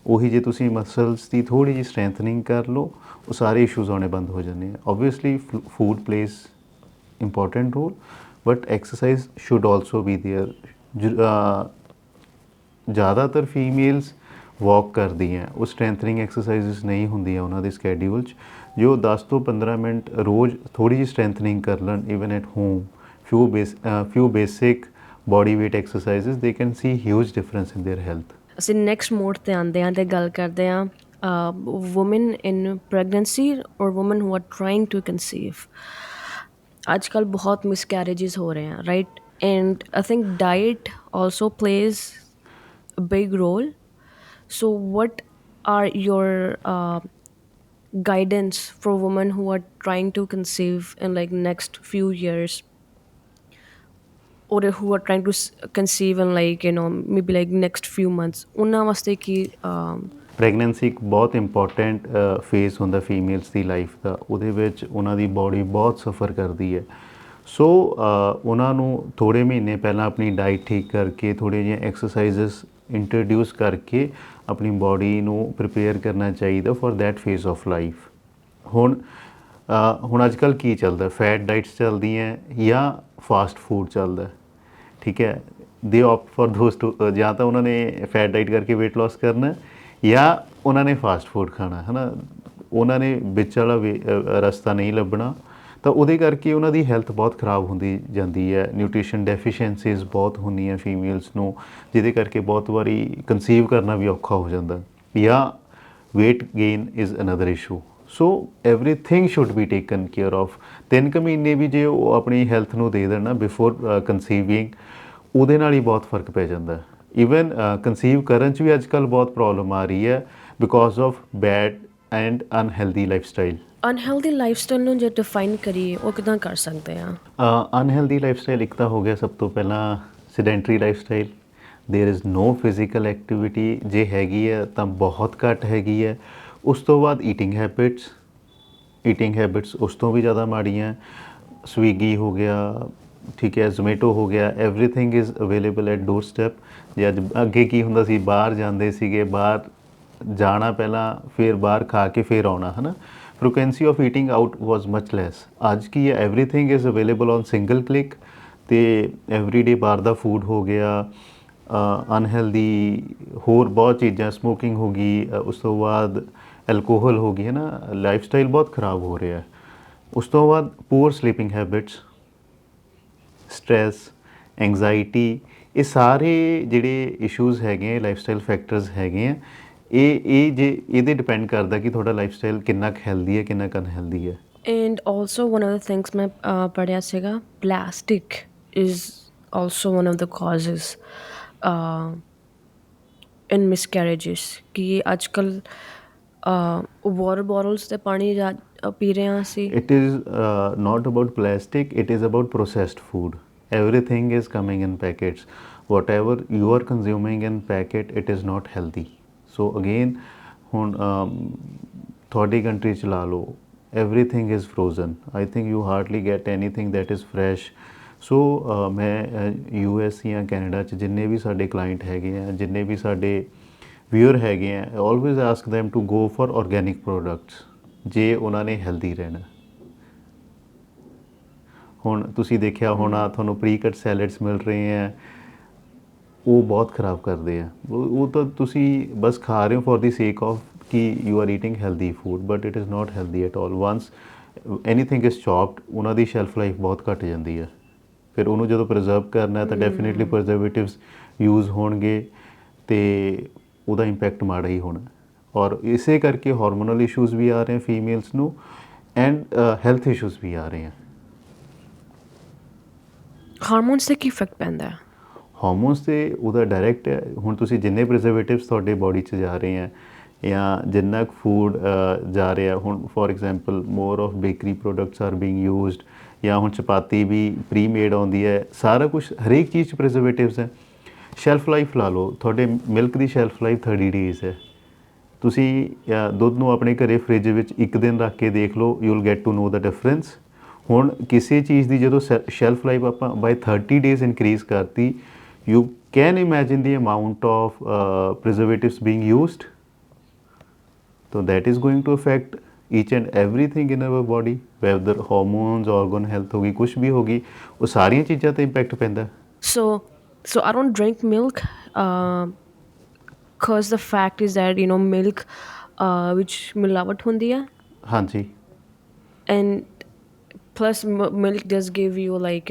ਉਹੀ ਜੇ ਤੁਸੀਂ muscles ਦੀ ਥੋੜ੍ਹੀ ਜਿਹੀ ਸਟਰੈਂਥਨਿੰਗ ਕਰ ਲਓ, ਉਹ ਸਾਰੇ ਇਸ਼ੂਜ਼ ਆਉਣੇ ਬੰਦ ਹੋ ਜਾਂਦੇ ਆ। Obviously food plays important role, but exercise should also be there. ਜ਼ਿਆਦਾਤਰ ਫੀਮੇਲਸ ਵਾਕ ਕਰਦੀਆਂ, ਉਹ ਸਟਰੈਂਥਨਿੰਗ ਐਕਸਰਸਾਈਜ਼ਸ ਨਹੀਂ ਹੁੰਦੀਆਂ ਉਹਨਾਂ ਦੇ ਸਕੈਡਿਊਲ 'ਚ। ਜੋ 10 ਤੋਂ 15 ਮਿੰਟ ਰੋਜ਼ ਥੋੜ੍ਹੀ ਜਿਹੀ ਸਟਰੈਂਥਨਿੰਗ ਕਰ ਲੈਣ even at home, few basic body weight exercises, they can see huge difference in their health. ਅਸੀਂ ਨੈਕਸਟ ਮੋਡ ਤੇ ਆਉਂਦੇ ਹਾਂ ਤੇ ਗੱਲ ਕਰਦੇ ਹਾਂ ਵੂਮਨ ਇਨ ਪ੍ਰੈਗਨੈਂਸੀ ਔਰ woman who are trying to conceive. ਅੱਜ ਕੱਲ੍ਹ ਬਹੁਤ ਮਿਸਕੈਰੇजेस ਹੋ ਰਹੇ हैं, right? And I think diet also plays a big role. So what are your guidance for women who are trying to conceive in like next few years, or who are trying to conceive in like maybe like next few months? ਉਹਨਾਂ ਵਾਸਤੇ ਕੀ pregnancy ਇੱਕ ਬਹੁਤ important phase ਹੁੰਦਾ females ਦੀ life ਦਾ। ਉਹਦੇ ਵਿੱਚ ਉਹਨਾਂ ਦੀ body ਬਹੁਤ ਸਫਰ ਕਰਦੀ ਹੈ। ਸੋ ਉਹਨਾਂ ਨੂੰ ਥੋੜ੍ਹੇ ਮਹੀਨੇ ਪਹਿਲਾਂ ਆਪਣੀ ਡਾਈਟ ਠੀਕ ਕਰਕੇ, ਥੋੜ੍ਹੇ ਜਿਹੇ ਐਕਸਰਸਾਈਜ਼ਸ ਇੰਟਰੋਡਿਊਸ ਕਰਕੇ ਆਪਣੀ ਬਾਡੀ ਨੂੰ ਪ੍ਰਿਪੇਅਰ ਕਰਨਾ ਚਾਹੀਦਾ for that phase of life. ਹੁਣ ਅੱਜ ਕੱਲ੍ਹ ਕੀ ਚੱਲਦਾ, ਫੈਟ ਡਾਈਟਸ ਚੱਲਦੀਆਂ ਜਾਂ ਫਾਸਟ ਫੂਡ ਚੱਲਦਾ, ਠੀਕ ਹੈ। ਦੇ ਆਪਟ ਫॉर ਦੋਜ਼ ਟੂ, ਜਾਂ ਤਾਂ ਉਹਨਾਂ ਨੇ ਫੈਟ ਡਾਈਟ ਕਰਕੇ ਵੇਟ ਲੋਸ ਕਰਨਾ ਜਾਂ ਉਹਨਾਂ ਨੇ ਫਾਸਟ ਫੂਡ ਖਾਣਾ, ਹੈ ਨਾ। ਉਹਨਾਂ ਨੇ ਵਿੱਚ ਵਾਲਾ ਰਸਤਾ ਨਹੀਂ ਲੱਭਣਾ, ਤਾਂ ਉਹਦੇ ਕਰਕੇ ਉਹਨਾਂ ਦੀ ਹੈਲਥ ਬਹੁਤ ਖ਼ਰਾਬ ਹੁੰਦੀ ਜਾਂਦੀ ਹੈ। ਨਿਊਟ੍ਰੀਸ਼ਨ ਡੈਫੀਸ਼ੀਐਂਸੀਜ਼ ਬਹੁਤ ਹੁੰਦੀਆਂ ਫੀਮੇਲਸ ਨੂੰ, ਜਿਹਦੇ ਕਰਕੇ ਬਹੁਤ ਵਾਰੀ ਕਨਸੀਵ ਕਰਨਾ ਵੀ ਔਖਾ ਹੋ ਜਾਂਦਾ, ਜਾਂ weight gain is another issue. So everything should be taken care of. 3 ਕੁ ਮਹੀਨੇ ਵੀ ਜੇ ਉਹ ਆਪਣੀ ਹੈਲਥ ਨੂੰ ਦੇ ਦੇਣ ਨਾ ਬਿਫੋਰ ਕਨਸੀਵਿੰਗ, ਉਹਦੇ ਨਾਲ ਹੀ ਬਹੁਤ ਫਰਕ ਪੈ ਜਾਂਦਾ। ਈਵਨ ਕਨਸੀਵ ਕਰਨ 'ਚ ਵੀ ਅੱਜ ਕੱਲ੍ਹ ਬਹੁਤ ਪ੍ਰੋਬਲਮ ਆ ਰਹੀ ਹੈ because of bad and unhealthy life style. Unhealthy life style ਨੂੰ ਜੇ ਡਿਫਾਈਨ ਕਰੀਏ, ਉਹ ਕਿੱਦਾਂ ਕਰ ਸਕਦੇ ਹਾਂ? ਅਨਹੈਲਦੀ ਲਾਈਫ ਸਟਾਈਲ ਇੱਕ ਤਾਂ ਹੋ ਗਿਆ ਸਭ ਤੋਂ ਪਹਿਲਾਂ sedentary lifestyle. There is no physical activity, ਜੇ ਹੈਗੀ ਹੈ ਤਾਂ ਬਹੁਤ ਘੱਟ ਹੈਗੀ ਹੈ। ਉਸ ਤੋਂ ਬਾਅਦ ਈਟਿੰਗ ਹੈਬਿਟਸ ਉਸ ਤੋਂ ਵੀ ਜ਼ਿਆਦਾ ਮਾੜੀਆਂ। ਸਵੀਗੀ ਹੋ ਗਿਆ, ਠੀਕ ਹੈ, ਜ਼ੋਮੈਟੋ ਹੋ ਗਿਆ, everything is available at door step. ਜੇ ਅੱਜ ਅੱਗੇ ਕੀ ਹੁੰਦਾ ਸੀ, ਬਾਹਰ ਜਾਂਦੇ ਸੀਗੇ, ਬਾਹਰ ਜਾਣਾ ਪਹਿਲਾਂ, ਫਿਰ ਬਾਹਰ ਖਾ ਕੇ ਫਿਰ ਆਉਣਾ, ਹੈ ਨਾ। Frequency of eating out was much less. ਅੱਜ ਕੀ ਹੈ, everything is available on single click, ਅਤੇ ਐਵਰੀਡੇ ਬਾਹਰ ਦਾ ਫੂਡ ਹੋ ਗਿਆ, ਅਨਹੈਲਦੀ ਹੋਰ ਬਹੁਤ ਚੀਜ਼ਾਂ, ਸਮੋਕਿੰਗ ਹੋ ਗਈ, ਉਸ ਤੋਂ ਬਾਅਦ ਐਲਕੋਹਲ ਹੋ ਗਈ, ਹੈ ਨਾ। ਲਾਈਫ ਸਟਾਈਲ ਬਹੁਤ ਖ਼ਰਾਬ ਹੋ ਰਿਹਾ। ਉਸ ਤੋਂ ਬਾਅਦ ਪੂਅਰ ਸਲੀਪਿੰਗ ਹੈਬਿਟਸ, ਸਟ੍ਰੈਸ, ਐਂਗਜ਼ਾਈਟੀ, ਇਹ ਸਾਰੇ ਜਿਹੜੇ ਇਸ਼ੂਜ਼ ਹੈਗੇ ਆ, ਲਾਈਫ ਸਟਾਈਲ ਫੈਕਟਰਸ ਹੈਗੇ ਆ। ਇਹ ਜੇ ਇਹਦੇ ਡਿਪੈਂਡ ਕਰਦਾ ਕਿ ਤੁਹਾਡਾ ਲਾਈਫ ਸਟਾਈਲ ਕਿੰਨਾ ਕੁ ਹੈਲਦੀ ਹੈ, ਕਿੰਨਾ ਕੁ ਅਨਹੈਲਦੀ ਹੈ। And also one of the things ਮੈਂ ਪੜ੍ਹਿਆ ਸੀਗਾ, plastic is also one of the causes in miscarriages. ਕਿ ਅੱਜ ਕੱਲ੍ਹ ਵਾਟਰ ਬੋਟਲਸ 'ਤੇ ਪਾਣੀ ਪੀ ਰਹੇ ਹਾਂ ਅਸੀਂ। It is not about plastic, it is about processed food. Everything is coming in packets. Whatever you are consuming in packet, it is not healthy. So again, ਹੁਣ ਤੁਹਾਡੀ ਕੰਟਰੀ 'ਚ ਲਾ ਲਓ, everything is frozen. I think you hardly get anything that is fresh. ਸੋ ਮੈਂ US ਜਾਂ Canada 'ਚ ਜਿੰਨੇ ਵੀ ਸਾਡੇ ਕਲਾਇੰਟ ਹੈਗੇ ਆ, ਜਿੰਨੇ ਵੀ ਸਾਡੇ ਵਿਊਅਰ ਹੈਗੇ ਆ, always ask them to go for organic products, ਜੇ ਉਹਨਾਂ ਨੇ ਹੈਲਦੀ ਰਹਿਣਾ। ਹੁਣ ਤੁਸੀਂ ਦੇਖਿਆ ਹੋਣਾ, ਤੁਹਾਨੂੰ ਪ੍ਰੀ ਕੱਟ ਸੈਲਡਸ ਮਿਲ ਰਹੇ ਹੈ, ਉਹ ਬਹੁਤ ਖਰਾਬ ਕਰਦੇ ਆ। ਉਹ ਤਾਂ ਤੁਸੀਂ ਬਸ ਖਾ ਰਹੇ ਹੋ ਫॉर ਦੀ ਸੇਕ ਆਫ ਕਿ you are eating healthy food, but it is not healthy at all. Once anything is chopped, ਉਹਨਾਂ ਦੀ ਸ਼ੈਲਫ ਲਾਈਫ ਬਹੁਤ ਘੱਟ ਜਾਂਦੀ ਹੈ। ਫਿਰ ਉਹਨੂੰ ਜਦੋਂ ਪ੍ਰੀਜ਼ਰਵ ਕਰਨਾ ਤਾਂ ਡੈਫੀਨੇਟਲੀ ਪ੍ਰੀਜ਼ਰਵੇਟਿਵਸ ਯੂਜ਼ ਹੋਣਗੇ, ਅਤੇ ਉਹਦਾ ਇੰਪੈਕਟ ਮਾੜਾ ਹੀ ਹੋਣਾ। ਔਰ ਇਸੇ ਕਰਕੇ ਹਾਰਮੋਨਲ ਇਸ਼ੂਜ਼ ਵੀ ਆ ਰਹੇ ਫੀਮੇਲਸ ਨੂੰ, ਐਂਡ ਹੈਲਥ ਇਸ਼ੂਜ਼ ਵੀ ਆ ਰਹੇ ਆ। ਹਾਰਮੋਨਸ 'ਤੇ ਕੀ ਇਫੈਕਟ ਪੈਂਦਾ? ਹਾਰਮੋਨਸ 'ਤੇ ਉਹਦਾ ਡਾਇਰੈਕਟ ਹੈ। ਹੁਣ ਤੁਸੀਂ ਜਿੰਨੇ ਪ੍ਰੀਜ਼ਰਵੇਟਿਵਸ ਤੁਹਾਡੇ ਬੋਡੀ 'ਚ ਜਾ ਰਹੇ ਆ, ਜਾਂ ਜਿੰਨਾ ਕੁ ਫੂਡ ਜਾ ਰਿਹਾ, ਹੁਣ for example more of bakery products are being used, ਜਾਂ ਹੁਣ ਚਪਾਤੀ ਵੀ ਪ੍ਰੀ ਮੇਡ ਆਉਂਦੀ ਹੈ, ਸਾਰਾ ਕੁਛ ਹਰੇਕ ਚੀਜ਼ 'ਚ ਪ੍ਰੀਜ਼ਰਵੇਟਿਵਸ ਹੈ। ਸ਼ੈਲਫ ਲਾਈਫ ਲਾ ਲਓ, ਤੁਹਾਡੇ ਮਿਲਕ ਦੀ ਸ਼ੈਲਫ ਲਾਈਫ 30 ਡੇਜ਼ ਹੈ, ਤੁਸੀਂ ਦੁੱਧ ਨੂੰ ਆਪਣੇ ਘਰੇ ਫ੍ਰਿਜ ਵਿੱਚ ਇੱਕ ਦਿਨ ਰੱਖ ਕੇ ਦੇਖ ਲਓ, you will get to know the difference. ਹੁਣ ਕਿਸੇ ਚੀਜ਼ ਦੀ ਜਦੋਂ ਸ਼ੈਲਫ ਲਾਈਫ ਆਪਾਂ ਬਾਈ 30 ਡੇਜ਼ ਇਨਕਰੀਜ਼ ਕਰਤੀ, you can imagine the amount of preservatives being used. So that is going to affect each and everything in our body, whether hormones, organ health होगी, कुछ भी होगी, वो सारियां चीज़ां ते impact पैंदा है। So I don't drink milk, because the fact is that milk, which मिलावट होती है, हाँ जी, and plus milk does give you like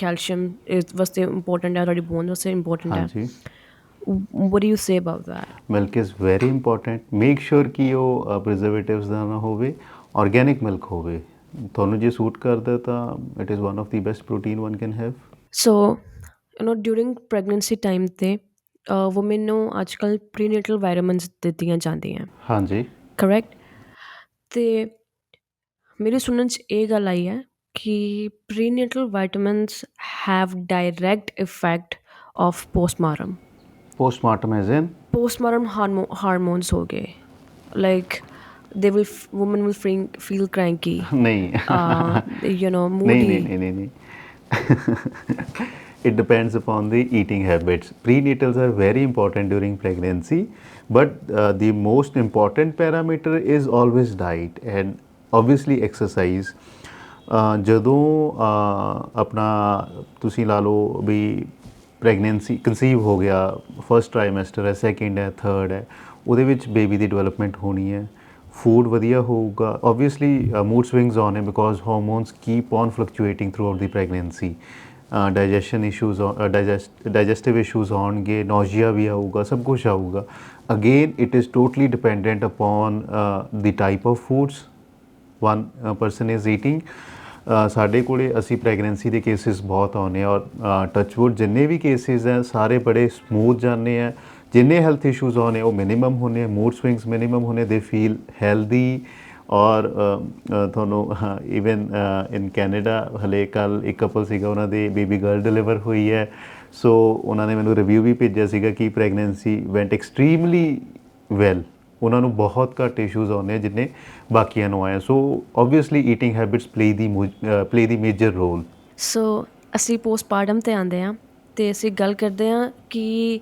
calcium is was the important है, ਤੁਹਾਡੀ bones वास्ते important हाँ है. जी। What do you say about that? Milk is very important. Make sure कि ਉਹ ਪ੍ਰੀਜ਼ਰਵੇਟਿਵਸ ਦਾ ਨਾ ਹੋਵੇ, ਆਰਗੈਨਿਕ ਮਿਲਕ ਹੋਵੇ। ਤੁਹਾਨੂੰ ਜੇ ਸੂਟ ਕਰਦਾ ਤਾਂ it is one of the best protein one can have. So during pregnancy time ਤੇ women ਨੂੰ ਅੱਜ ਕੱਲ੍ਹ prenatal vitamins ਦਿੱਤੀਆਂ ਜਾਂਦੀਆਂ, हाँ जी, correct? ਤੇ ਮੇਰੇ ਸੁਣਨ 'ਚ ਇਹ ਗੱਲ ਆਈ ਹੈ ਕਿ prenatal vitamins have direct effect of postpartum. Postmortem as in Postpartum hormones हो गए, like they will women will feel cranky, नहीं नहीं moody. नहीं नहीं नहीं it depends upon the eating habits. Prenatals are very important during pregnancy, but the most important parameter is always diet and obviously exercise. ਜਦੋਂ ਆਪਣਾ ਤੁਸੀਂ ਲਾ ਲਓ ਵੀ ਪ੍ਰੈਗਨੈਂਸੀ ਕਨਸੀਵ ਹੋ ਗਿਆ, ਫਸਟ ਟਰਾਈਮੈਸਟਰ ਹੈ, ਸੈਕਿੰਡ ਹੈ, ਥਰਡ ਹੈ, ਉਹਦੇ ਵਿੱਚ ਬੇਬੀ ਦੀ ਡਿਵੈਲਪਮੈਂਟ ਹੋਣੀ ਹੈ, ਫੂਡ ਵਧੀਆ ਹੋਊਗਾ। ਓਬਵੀਅਸਲੀ ਮੂਡ ਸਵਿੰਗਸ ਆਨ ਹੈ because hormones keep on fluctuating throughout the pregnancy. Digestion issues, digestive issues होंगे, नोजिया भी आऊगा, सब कुछ आऊगा। Again it is totally dependent upon the type of foods one person is eating. ਸਾਡੇ ਕੋਲ ਅਸੀਂ ਪ੍ਰੈਗਨੈਂਸੀ ਦੇ ਕੇਸਿਸ ਬਹੁਤ ਆਉਂਦੇ ਔਰ ਟੱਚਵੁੱਡ ਜਿੰਨੇ ਵੀ ਕੇਸਿਸ ਹੈ ਸਾਰੇ ਬੜੇ ਸਮੂਥ ਜਾਂਦੇ ਆ। ਜਿੰਨੇ ਹੈਲਥ ਇਸ਼ੂਜ਼ ਆਉਂਦੇ ਉਹ ਮਿਨੀਮਮ ਹੁੰਦੇ, ਮੂਡ ਸਵਿੰਗਸ ਮਿਨੀਮਮ ਹੁੰਦੇ, ਦੇ ਫੀਲ ਹੈਲਦੀ। ਔਰ ਤੁਹਾਨੂੰ ਈਵਨ ਇਨ ਕੈਨੇਡਾ ਹਲੇ ਕੱਲ੍ਹ ਇੱਕ ਕਪਲ ਸੀਗਾ, ਉਹਨਾਂ ਦੇ ਬੇਬੀ ਗਰਲ ਡਿਲੀਵਰ ਹੋਈ ਹੈ। ਸੋ ਉਹਨਾਂ ਨੇ ਮੈਨੂੰ ਰਿਵਿਊ ਵੀ ਭੇਜਿਆ ਸੀਗਾ ਕਿ ਪ੍ਰੈਗਨੈਂਸੀ ਵੈਂਟ ਐਕਸਟ੍ਰੀਮਲੀ ਵੈਲ, ਉਹਨਾਂ ਨੂੰ ਬਹੁਤ ਘੱਟ ਇਸ਼ੂਜ਼ ਆਉਂਦੇ ਆ ਜਿੰਨੇ ਬਾਕੀਆਂ ਨੂੰ ਆਏ। ਸੋ obviously eating habits play the major role. ਸੋ ਅਸੀਂ ਪੋਸਟਮਾਰਟਮ 'ਤੇ ਆਉਂਦੇ ਹਾਂ ਅਤੇ ਅਸੀਂ ਗੱਲ ਕਰਦੇ ਹਾਂ ਕਿ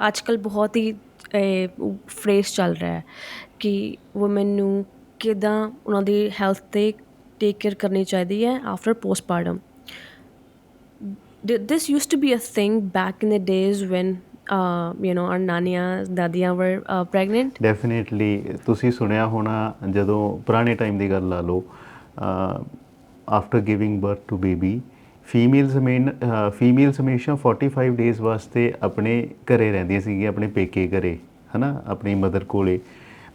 ਅੱਜ ਕੱਲ੍ਹ ਬਹੁਤ ਹੀ ਫਰੇਜ਼ ਚੱਲ ਰਿਹਾ ਹੈ ਕਿ ਵੂਮੈਨ ਨੂੰ ਕਿੱਦਾਂ ਉਹਨਾਂ ਦੀ ਹੈਲਥ 'ਤੇ ਟੇਕ ਕੇਅਰ ਕਰਨੀ ਚਾਹੀਦੀ ਹੈ after postmortem. This used to be a thing back in the days when our ਨਾਨੀਆਂ ਦਾਦੀਆਂ were pregnant. ਡੈਫੀਨੇਟਲੀ ਤੁਸੀਂ ਸੁਣਿਆ ਹੋਣਾ, ਜਦੋਂ ਪੁਰਾਣੇ ਟਾਈਮ ਦੀ ਗੱਲ ਲਾ ਲਓ, after giving birth to baby females ਹਮੇਸ਼ਾ 45 ਡੇਜ਼ ਵਾਸਤੇ ਆਪਣੇ ਘਰੇ ਰਹਿੰਦੀਆਂ ਸੀਗੀਆਂ, ਆਪਣੇ ਪੇਕੇ ਘਰੇ, ਹੈ ਨਾ, ਆਪਣੀ ਮਦਰ ਕੋਲੇ।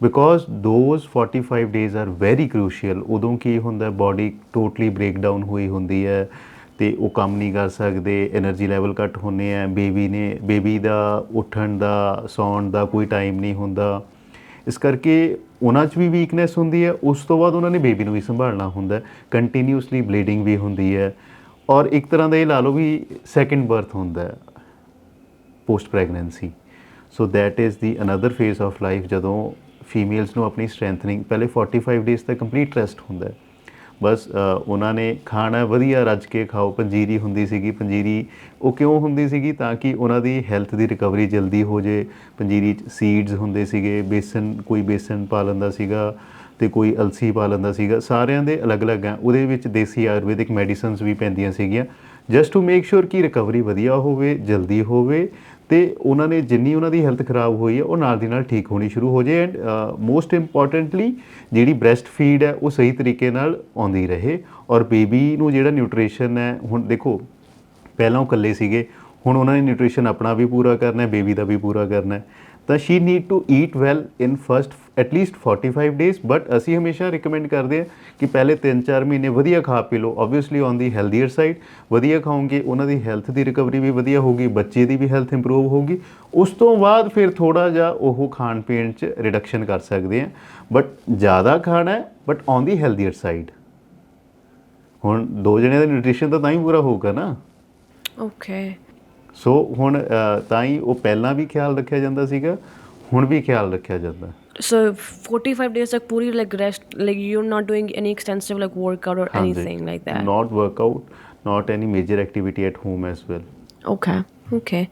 Because those 45 days are very crucial. ਉਦੋਂ ਕੀ ਹੁੰਦਾ, ਬਾਡੀ ਟੋਟਲੀ ਬ੍ਰੇਕਡਾਊਨ ਹੋਈ ਹੁੰਦੀ ਹੈ ਅਤੇ ਉਹ ਕੰਮ ਨਹੀਂ ਕਰ ਸਕਦੇ, ਐਨਰਜੀ ਲੈਵਲ ਘੱਟ ਹੁੰਦੇ ਹੈ, ਬੇਬੀ ਦਾ ਉੱਠਣ ਦਾ ਸੌਣ ਦਾ ਕੋਈ ਟਾਈਮ ਨਹੀਂ ਹੁੰਦਾ। ਇਸ ਕਰਕੇ ਉਹਨਾਂ 'ਚ ਵੀ ਵੀਕਨੈਸ ਹੁੰਦੀ ਹੈ। ਉਸ ਤੋਂ ਬਾਅਦ ਉਹਨਾਂ ਨੇ ਬੇਬੀ ਨੂੰ ਵੀ ਸੰਭਾਲਣਾ ਹੁੰਦਾ, ਕੰਟੀਨਿਊਸਲੀ ਬਲੀਡਿੰਗ ਵੀ ਹੁੰਦੀ ਹੈ, ਔਰ ਇੱਕ ਤਰ੍ਹਾਂ ਦਾ ਇਹ ਲਾ ਲਓ ਵੀ ਸੈਕਿੰਡ ਬਰਥ ਹੁੰਦਾ post pregnancy. So that is the another phase of life ਜਦੋਂ ਫੀਮੇਲਸ ਨੂੰ ਆਪਣੀ ਸਟਰੈਂਥਨਿੰਗ, ਪਹਿਲੇ 45 ਡੇਜ਼ ਤੱਕ ਕੰਪਲੀਟ ਰੈਸਟ ਹੁੰਦਾ। ਬਸ ਉਹਨਾਂ ਨੇ ਖਾਣਾ ਵਧੀਆ ਰੱਜ ਕੇ ਖਾਓ। ਪੰਜੀਰੀ ਹੁੰਦੀ ਸੀਗੀ, ਪੰਜੀਰੀ ਉਹ ਕਿਉਂ ਹੁੰਦੀ ਸੀਗੀ, ਤਾਂ ਕਿ ਉਹਨਾਂ ਦੀ ਹੈਲਥ ਦੀ ਰਿਕਵਰੀ ਜਲਦੀ ਹੋ ਜੇ। ਪੰਜੀਰੀ 'ਚ ਸੀਡਸ ਹੁੰਦੇ ਸੀਗੇ, ਬੇਸਨ, ਕੋਈ ਬੇਸਨ ਪਾ ਲੈਂਦਾ ਸੀਗਾ ਅਤੇ ਕੋਈ ਅਲਸੀ ਪਾ ਲੈਂਦਾ ਸੀਗਾ। ਸਾਰਿਆਂ ਦੇ ਅਲੱਗ-ਅਲੱਗ ਆ, ਉਹਦੇ ਵਿੱਚ ਦੇਸੀ ਆਯੁਰਵੈਦਿਕ ਮੈਡੀਸਨਸ ਵੀ ਪੈਂਦੀਆਂ ਸੀਗੀਆਂ, ਜਸਟ ਟੂ ਮੇਕ ਸ਼ੋਰ ਕਿ ਰਿਕਵਰੀ ਵਧੀਆ ਹੋਵੇ, ਜਲਦੀ ਹੋਵੇ, ਅਤੇ ਉਹਨਾਂ ਨੇ ਜਿੰਨੀ ਉਹਨਾਂ ਦੀ ਹੈਲਥ ਖਰਾਬ ਹੋਈ ਹੈ ਉਹ ਨਾਲ ਦੀ ਨਾਲ ਠੀਕ ਹੋਣੀ ਸ਼ੁਰੂ ਹੋ ਜਾਏ। ਐਂਡ ਮੋਸਟ ਇੰਪੋਰਟੈਂਟਲੀ ਜਿਹੜੀ ਬ੍ਰੈਸਟ ਫੀਡ ਹੈ ਉਹ ਸਹੀ ਤਰੀਕੇ ਨਾਲ ਆਉਂਦੀ ਰਹੇ, ਔਰ ਬੇਬੀ ਨੂੰ ਜਿਹੜਾ ਨਿਊਟ੍ਰੀਸ਼ਨ ਹੈ, ਹੁਣ ਦੇਖੋ ਪਹਿਲਾਂ ਉਹ ਇਕੱਲੇ ਸੀਗੇ, ਹੁਣ ਉਹਨਾਂ ਨੇ ਨਿਊਟ੍ਰੀਸ਼ਨ ਆਪਣਾ ਵੀ ਪੂਰਾ ਕਰਨਾ, ਬੇਬੀ ਦਾ ਵੀ ਪੂਰਾ ਕਰਨਾ, ਤਾਂ she need to eat well in first at least 45 days. But ਅਸੀਂ ਹਮੇਸ਼ਾ ਰਿਕਮੈਂਡ ਕਰਦੇ ਹਾਂ ਕਿ ਪਹਿਲੇ 3-4 ਮਹੀਨੇ ਵਧੀਆ ਖਾ ਪੀ ਲਓ। ਓਬਵੀਅਸਲੀ ਔਨ ਦੀ ਹੈਲਦੀਅਰ ਸਾਈਡ, ਵਧੀਆ ਖਾਓਗੇ ਉਹਨਾਂ ਦੀ ਹੈਲਥ ਦੀ ਰਿਕਵਰੀ ਵੀ ਵਧੀਆ ਹੋਊਗੀ, ਬੱਚੇ ਦੀ ਵੀ ਹੈਲਥ ਇੰਪਰੂਵ ਹੋਊਗੀ। ਉਸ ਤੋਂ ਬਾਅਦ ਫਿਰ ਥੋੜ੍ਹਾ ਜਿਹਾ ਉਹ ਖਾਣ ਪੀਣ 'ਚ ਰਿਡਕਸ਼ਨ ਕਰ ਸਕਦੇ ਹਾਂ, ਬਟ ਜ਼ਿਆਦਾ ਖਾਣਾ ਬਟ ਔਨ ਦੀ ਹੈਲਦੀਅਰ ਸਾਈਡ। ਹੁਣ 2 ਜਣਿਆਂ ਦਾ ਨਿਊਟ੍ਰੀਸ਼ਨ ਤਾਂ ਹੀ ਪੂਰਾ ਹੋਊਗਾ ਨਾ। ਓਕੇ। ਸੋ ਹੁਣ ਤਾਂ ਹੀ ਉਹ ਪਹਿਲਾਂ ਵੀ ਖਿਆਲ ਰੱਖਿਆ ਜਾਂਦਾ ਸੀਗਾ, ਹੁਣ ਵੀ ਖਿਆਲ ਰੱਖਿਆ ਜਾਂਦਾ। So 45 days like puri like rest, like you're not doing any extensive like workout or ਹਾਂਜੀ, anything like that. not workout, not any major activity at home as well. Okay. Okay.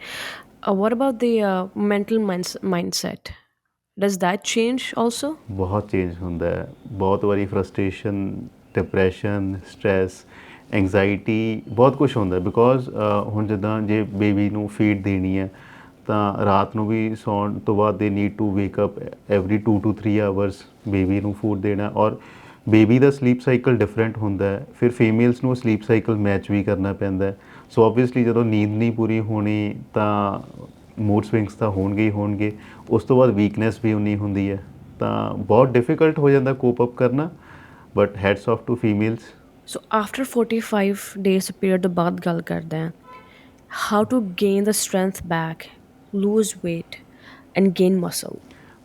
What about the mindset? Does that change also? ਬਹੁਤ change ਹੁੰਦਾ ਹੈ, ਬਹੁਤ ਵਾਰੀ frustration, depression, stress, anxiety, ਬਹੁਤ ਕੁਝ ਹੁੰਦਾ because ਹੁਣ ਜਿੱਦਾਂ ਜੇ ਬੇਬੀ ਨੂੰ ਫੀਡ ਦੇਣੀ ਹੈ ਤਾਂ ਰਾਤ ਨੂੰ ਵੀ ਸੌਣ ਤੋਂ ਬਾਅਦ they need to wake up every 2 to 3 hours baby ਨੂੰ ਫੂਡ ਦੇਣਾ, ਔਰ ਬੇਬੀ ਦਾ ਸਲੀਪ ਸਾਈਕਲ ਡਿਫਰੈਂਟ ਹੁੰਦਾ ਹੈ, ਫਿਰ ਫੀਮੇਲਸ ਨੂੰ ਸਲੀਪ ਸਾਈਕਲ ਮੈਚ ਵੀ ਕਰਨਾ ਪੈਂਦਾ ਹੈ। ਸੋ ਓਬਵੀਅਸਲੀ ਜਦੋਂ ਨੀਂਦ ਨਹੀਂ ਪੂਰੀ ਹੋਣੀ ਤਾਂ ਮੂਡ ਸਵਿੰਗਸ ਤਾਂ ਹੋਣਗੇ ਹੀ ਹੋਣਗੇ, ਉਸ ਤੋਂ ਬਾਅਦ ਵੀਕਨੈਸ ਵੀ ਉਨੀ ਹੁੰਦੀ ਹੈ, ਤਾਂ ਬਹੁਤ ਡਿਫਿਕਲਟ ਹੋ ਜਾਂਦਾ ਕੋਪ ਅਪ ਕਰਨਾ, but hats off to females. So after 45 days period ਤੋਂ ਬਾਅਦ ਗੱਲ ਕਰਦੇ ਹਾਂ, how to gain the strength back, lose weight and gain muscle.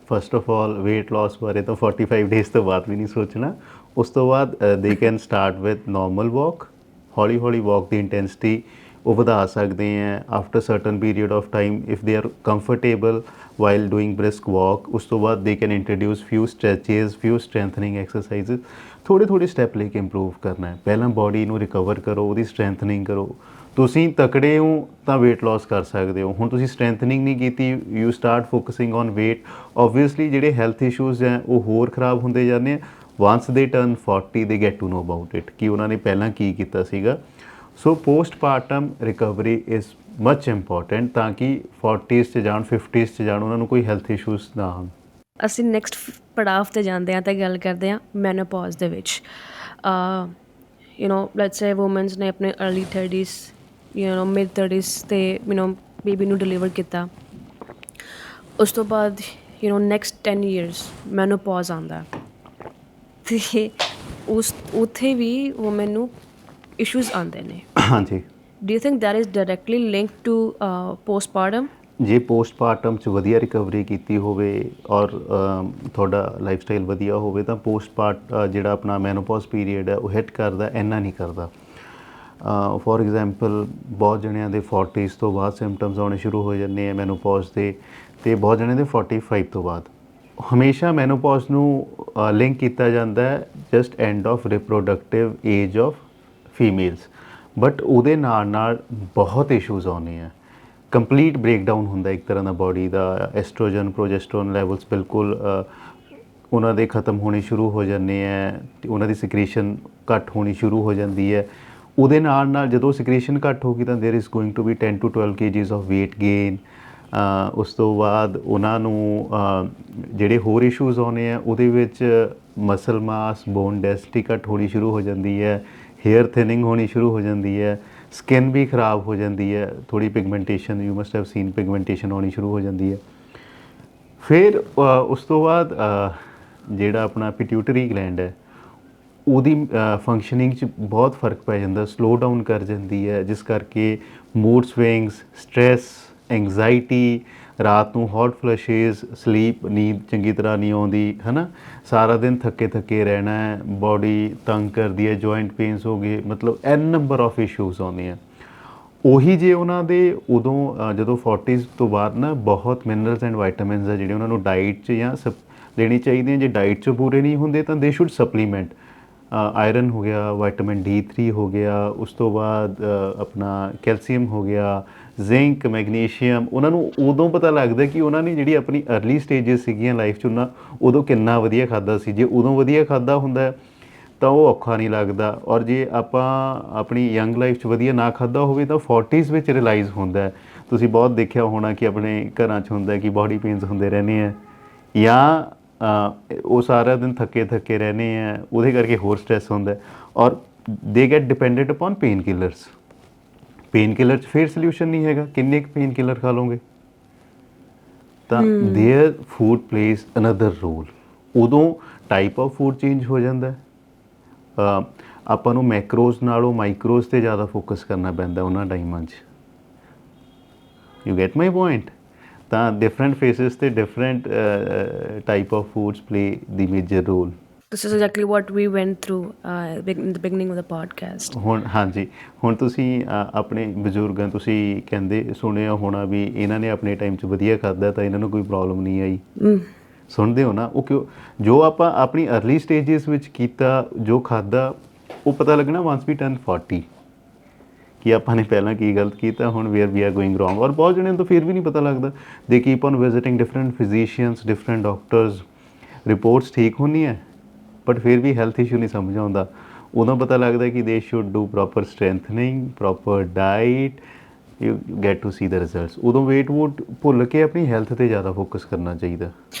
First of all weight loss ਬਾਰੇ ਤਾਂ 45 ਡੇਜ਼ ਤੋਂ ਬਾਅਦ ਵੀ ਨਹੀਂ ਸੋਚਣਾ। ਉਸ ਤੋਂ ਬਾਅਦ they can start with normal walk, ਹੌਲੀ ਹੌਲੀ ਵਾਕ ਦੀ ਇੰਟੈਂਸਿਟੀ ਉਹ ਵਧਾ ਸਕਦੇ ਹੈ after certain period of time if they are comfortable while doing brisk walk. ਉਸ ਤੋਂ ਬਾਅਦ they can introduce few stretches, few strengthening exercises, ਥੋੜ੍ਹੇ ਥੋੜ੍ਹੇ ਸਟੈਪ ਲੈ ਕੇ ਇੰਪਰੂਵ ਕਰਨਾ ਹੈ। ਪਹਿਲਾਂ ਬੋਡੀ ਨੂੰ ਰਿਕਵਰ ਕਰੋ, ਉਹਦੀ ਸਟਰੈਂਥਨਿੰਗ ਕਰੋ। ਤੁਸੀਂ ਤਕੜੇ ਹੋ ਤਾਂ ਵੇਟ ਲਾਸ ਕਰ ਸਕਦੇ ਹੋ, ਹੁਣ ਤੁਸੀਂ ਸਟਰੈਂਥਨਿੰਗ ਨਹੀਂ ਕੀਤੀ, you start focusing on weight, obviously ਜਿਹੜੇ ਹੈਲਥ ਇਸ਼ੂਜ਼ ਹੈ ਉਹ ਹੋਰ ਖਰਾਬ ਹੁੰਦੇ ਜਾਂਦੇ ਆ। ਵਾਂਸ ਦੇ turn 40 they get to know about it ਕਿ ਉਹਨਾਂ ਨੇ ਪਹਿਲਾਂ ਕੀ ਕੀਤਾ ਸੀਗਾ। So postmortem recovery is much important ਤਾਂ ਕਿ 40s 'ਚ ਜਾਣ, 50s 'ਚ ਜਾਣ, ਉਹਨਾਂ ਨੂੰ ਕੋਈ ਹੈਲਥ ਇਸ਼ੂਜ਼ ਨਾ ਹੋਣ। ਅਸੀਂ ਨੈਕਸਟ ਪੜਾਅ 'ਤੇ ਜਾਂਦੇ ਹਾਂ ਅਤੇ ਗੱਲ ਕਰਦੇ ਹਾਂ ਮੈਨੋਪੌਜ਼ ਦੇ ਵਿੱਚ। ਲੈਟਸ ਸੇ ਵੂਮਨਸ ਨੇ ਆਪਣੇ ਅਰਲੀ 30s ਮਿਡ 30s 'ਤੇ ਬੇਬੀ ਨੂੰ ਡਿਲੀਵਰ ਕੀਤਾ। ਉਸ ਤੋਂ ਬਾਅਦ ਨੈਕਸਟ 10 years ਮੈਨੋਪੌਜ਼ ਆਉਂਦਾ ਅਤੇ ਉੱਥੇ ਵੀ ਵੂਮਨ ਨੂੰ ਇਸ਼ੂਜ਼ ਆਉਂਦੇ ਨੇ। ਹਾਂਜੀ, do you think that is directly link to postmortem? ਜੇ ਪੋਸਟਮਾਰਟਮ 'ਚ ਵਧੀਆ ਰਿਕਵਰੀ ਕੀਤੀ ਹੋਵੇ ਔਰ ਤੁਹਾਡਾ ਲਾਈਫ ਸਟਾਈਲ ਵਧੀਆ ਹੋਵੇ ਤਾਂ ਜਿਹੜਾ ਆਪਣਾ ਮੈਨੋਪੌਜ਼ ਪੀਰੀਅਡ ਹੈ ਉਹ ਹਿੱਟ ਕਰਦਾ, ਇੰਨਾ ਨਹੀਂ ਕਰਦਾ। ਫੋਰ ਐਗਜ਼ਾਮਪਲ ਬਹੁਤ ਜਣਿਆਂ ਦੇ 40s ਤੋਂ ਬਾਅਦ ਸਿੰਪਟਮਸ ਆਉਣੇ ਸ਼ੁਰੂ ਹੋ ਜਾਂਦੇ ਆ ਮੈਨੋਪੌਜ਼ ਦੇ, ਅਤੇ ਬਹੁਤ ਜਣਿਆਂ ਦੇ 45 ਤੋਂ ਬਾਅਦ। ਹਮੇਸ਼ਾ ਮੈਨੋਪੌਜ਼ ਨੂੰ ਲਿੰਕ ਕੀਤਾ ਜਾਂਦਾ ਹੈ just end of reproductive age of females, but ਉਹਦੇ ਨਾਲ ਨਾਲ ਬਹੁਤ ਇਸ਼ੂਜ਼ ਆਉਂਦੇ ਆ। ਕੰਪਲੀਟ ਬ੍ਰੇਕਡਾਊਨ ਹੁੰਦਾ ਇੱਕ ਤਰ੍ਹਾਂ ਦਾ ਬੋਡੀ ਦਾ, ਐਸਟ੍ਰੋਜਨ ਪ੍ਰੋਜੈਸਟਰੋਨ ਲੈਵਲਸ ਬਿਲਕੁਲ ਉਹਨਾਂ ਦੇ ਖ਼ਤਮ ਹੋਣੇ ਸ਼ੁਰੂ ਹੋ ਜਾਂਦੇ ਹੈ, ਉਹਨਾਂ ਦੀ ਸਿਕ੍ਰੀਸ਼ਨ ਘੱਟ ਹੋਣੀ ਸ਼ੁਰੂ ਹੋ ਜਾਂਦੀ ਹੈ। ਉਹਦੇ ਨਾਲ ਨਾਲ ਜਦੋਂ ਸਿਕ੍ਰੀਸ਼ਨ ਘੱਟ ਹੋ ਗਈ ਤਾਂ there is going to be 10 to 12 kgs of weight gain. ਉਸ ਤੋਂ ਬਾਅਦ ਉਹਨਾਂ ਨੂੰ ਜਿਹੜੇ ਹੋਰ ਇਸ਼ੂਜ਼ ਆਉਣੇ ਆ ਉਹਦੇ ਵਿੱਚ ਮਸਲ ਮਾਸ, ਬੋਨ ਡੈਂਸਿਟੀ ਘੱਟ ਹੋਣੀ ਸ਼ੁਰੂ ਹੋ ਜਾਂਦੀ ਹੈ, ਹੇਅਰ ਥਿਨਿੰਗ ਹੋਣੀ ਸ਼ੁਰੂ ਹੋ ਜਾਂਦੀ ਹੈ, ਸਕਿਨ ਵੀ ਖਰਾਬ ਹੋ ਜਾਂਦੀ ਹੈ, ਥੋੜ੍ਹੀ pigmentation, you must have seen pigmentation ਆਉਣੀ ਸ਼ੁਰੂ ਹੋ ਜਾਂਦੀ ਹੈ। ਫਿਰ ਉਸ ਤੋਂ ਬਾਅਦ ਜਿਹੜਾ ਆਪਣਾ ਪਿਟਿਊਟਰੀ ਗਲੈਂਡ ਹੈ ਉਹਦੀ ਫੰਕਸ਼ਨਿੰਗ 'ਚ ਬਹੁਤ ਫਰਕ ਪੈ ਜਾਂਦਾ, ਸਲੋ ਡਾਊਨ ਕਰ ਜਾਂਦੀ ਹੈ, ਜਿਸ ਕਰਕੇ ਮੂਡ ਸਵਿੰਗਸ, ਸਟ੍ਰੈਸ, ਐਂਗਜ਼ਾਇਟੀ, ਰਾਤ ਨੂੰ ਹੌਟ ਫਲਸ਼ੇਜ਼, ਸਲੀਪ, ਨੀਂਦ ਚੰਗੀ ਤਰ੍ਹਾਂ ਨਹੀਂ ਆਉਂਦੀ, ਹੈ ਨਾ, ਸਾਰਾ ਦਿਨ ਥੱਕੇ ਥੱਕੇ ਰਹਿਣਾ ਹੈ, ਬੋਡੀ ਤੰਗ ਕਰਦੀ ਹੈ, ਜੁਆਇੰਟ ਪੇਨਸ ਹੋ ਗਏ, ਮਤਲਬ ਐਨ ਨੰਬਰ ਆਫ ਇਸ਼ੂਜ਼ ਆਉਂਦੀਆਂ। ਉਹੀ ਜੇ ਉਹਨਾਂ ਦੇ ਉਦੋਂ ਜਦੋਂ 40s ਤੋਂ ਬਾਅਦ ਨਾ ਬਹੁਤ ਮਿਨਰਲਸ ਐਂਡ ਵਾਈਟਾਮਿਨਸ ਆ ਜਿਹੜੇ ਉਹਨਾਂ ਨੂੰ ਡਾਈਟ 'ਚ ਜਾਂ ਲੈਣੀ ਚਾਹੀਦੀਆਂ, ਜੇ ਡਾਈਟ 'ਚ ਪੂਰੇ ਨਹੀਂ ਹੁੰਦੇ ਤਾਂ ਦੇ ਸ਼ੁੱਡ ਸਪਲੀਮੈਂਟ। ਆਇਰਨ ਹੋ ਗਿਆ, ਵਿਟਾਮਿਨ D3 ਹੋ ਗਿਆ, ਉਸ ਤੋਂ ਬਾਅਦ ਆਪਣਾ ਕੈਲਸ਼ੀਅਮ ਹੋ ਗਿਆ, ਜ਼ਿੰਕ, ਮੈਗਨੀਸ਼ੀਅਮ। ਉਹਨਾਂ ਨੂੰ ਉਦੋਂ ਪਤਾ ਲੱਗਦਾ ਕਿ ਉਹਨਾਂ ਨੇ ਜਿਹੜੀ ਆਪਣੀ ਅਰਲੀ ਸਟੇਜਸ ਸੀਗੀਆਂ ਲਾਈਫ 'ਚ ਉਹਨਾਂ ਉਦੋਂ ਕਿੰਨਾ ਵਧੀਆ ਖਾਧਾ ਸੀ। ਜੇ ਉਦੋਂ ਵਧੀਆ ਖਾਧਾ ਹੁੰਦਾ ਤਾਂ ਉਹ ਔਖਾ ਨਹੀਂ ਲੱਗਦਾ, ਔਰ ਜੇ ਆਪਾਂ ਆਪਣੀ ਯੰਗ ਲਾਈਫ 'ਚ ਵਧੀਆ ਨਾ ਖਾਧਾ ਹੋਵੇ ਤਾਂ 40s ਵਿੱਚ ਰਿਲਾਈਜ਼ ਹੁੰਦਾ। ਤੁਸੀਂ ਬਹੁਤ ਦੇਖਿਆ ਹੋਣਾ ਕਿ ਆਪਣੇ ਘਰਾਂ 'ਚ ਹੁੰਦਾ ਕਿ ਬਾਡੀ ਪੇਨਸ ਹੁੰਦੇ ਰਹਿੰਦੇ ਆ, ਜਾਂ ਉਹ ਸਾਰਾ ਦਿਨ ਥੱਕੇ ਥੱਕੇ ਰਹਿੰਦੇ ਆ, ਉਹਦੇ ਕਰਕੇ ਹੋਰ ਸਟ੍ਰੈਸ ਹੁੰਦਾ, ਔਰ ਦੇ get dependent upon pain killers. Pain killer 'ਚ ਫਿਰ ਸਲਿਊਸ਼ਨ ਨਹੀਂ ਹੈਗਾ, ਕਿੰਨੇ ਕੁ ਪੇਨ ਕਿਲਰ ਖਾ ਲਓਗੇ। ਤਾਂ their food plays another role. ਉਦੋਂ ਟਾਈਪ ਆਫ ਫੂਡ ਚੇਂਜ ਹੋ ਜਾਂਦਾ। ਆਪਾਂ ਨੂੰ ਮੈਕਰੋਜ਼ ਨਾਲੋਂ ਮਾਈਕਰੋਜ਼ 'ਤੇ ਜ਼ਿਆਦਾ ਫੋਕਸ ਕਰਨਾ ਪੈਂਦਾ ਉਹਨਾਂ ਟਾਈਮਾਂ 'ਚ। You get my point. ਤਾਂ ਡਿਫਰੈਂਟ ਫੇਸਿਸ 'ਤੇ different type of foods play the major role. This is exactly what we went through in the beginning of the podcast. ਹੁਣ ਹਾਂਜੀ, ਹੁਣ ਤੁਸੀਂ ਆਪਣੇ ਬਜ਼ੁਰਗਾਂ ਤੁਸੀਂ ਕਹਿੰਦੇ ਸੁਣਿਆ ਹੋਣਾ ਵੀ ਇਹਨਾਂ ਨੇ ਆਪਣੇ ਟਾਈਮ 'ਚ ਵਧੀਆ ਖਾਧਾ ਤਾਂ ਇਹਨਾਂ ਨੂੰ ਕੋਈ ਪ੍ਰੋਬਲਮ ਨਹੀਂ ਆਈ। ਸੁਣਦੇ ਹੋ ਨਾ, ਉਹ ਕਿਉਂ ਜੋ ਆਪਾਂ ਆਪਣੀ ਅਰਲੀ ਸਟੇਜਿਸ ਵਿੱਚ ਕੀਤਾ, ਜੋ ਖਾਦਾ, ਉਹ ਪਤਾ ਲੱਗਣਾ ਵਾਂਸ ਵੀ ਟਰਨ 40 ਕਿ ਆਪਾਂ ਨੇ ਪਹਿਲਾਂ ਕੀ ਗਲਤ ਕੀਤਾ, ਹੁਣ where we are going wrong. ਔਰ ਬਹੁਤ ਜਣਿਆਂ ਨੂੰ ਤਾਂ ਫਿਰ ਵੀ ਨਹੀਂ ਪਤਾ ਲੱਗਦਾ। They keep on visiting different physicians, different doctors, reports ਠੀਕ ਹੁੰਦੀਆਂ ਬਟ ਫਿਰ ਵੀ ਹੈਲਥ ਇਸ਼ੂ ਨਹੀਂ ਸਮਝ ਆਉਂਦਾ। ਉਦੋਂ ਪਤਾ ਲੱਗਦਾ ਕਿ they should do proper strengthening, proper diet, you get to see the results. ਉਦੋਂ ਵੇਟ ਵੂਟ ਭੁੱਲ ਕੇ ਆਪਣੀ ਹੈਲਥ 'ਤੇ ਜ਼ਿਆਦਾ ਫੋਕਸ ਕਰਨਾ ਚਾਹੀਦਾ।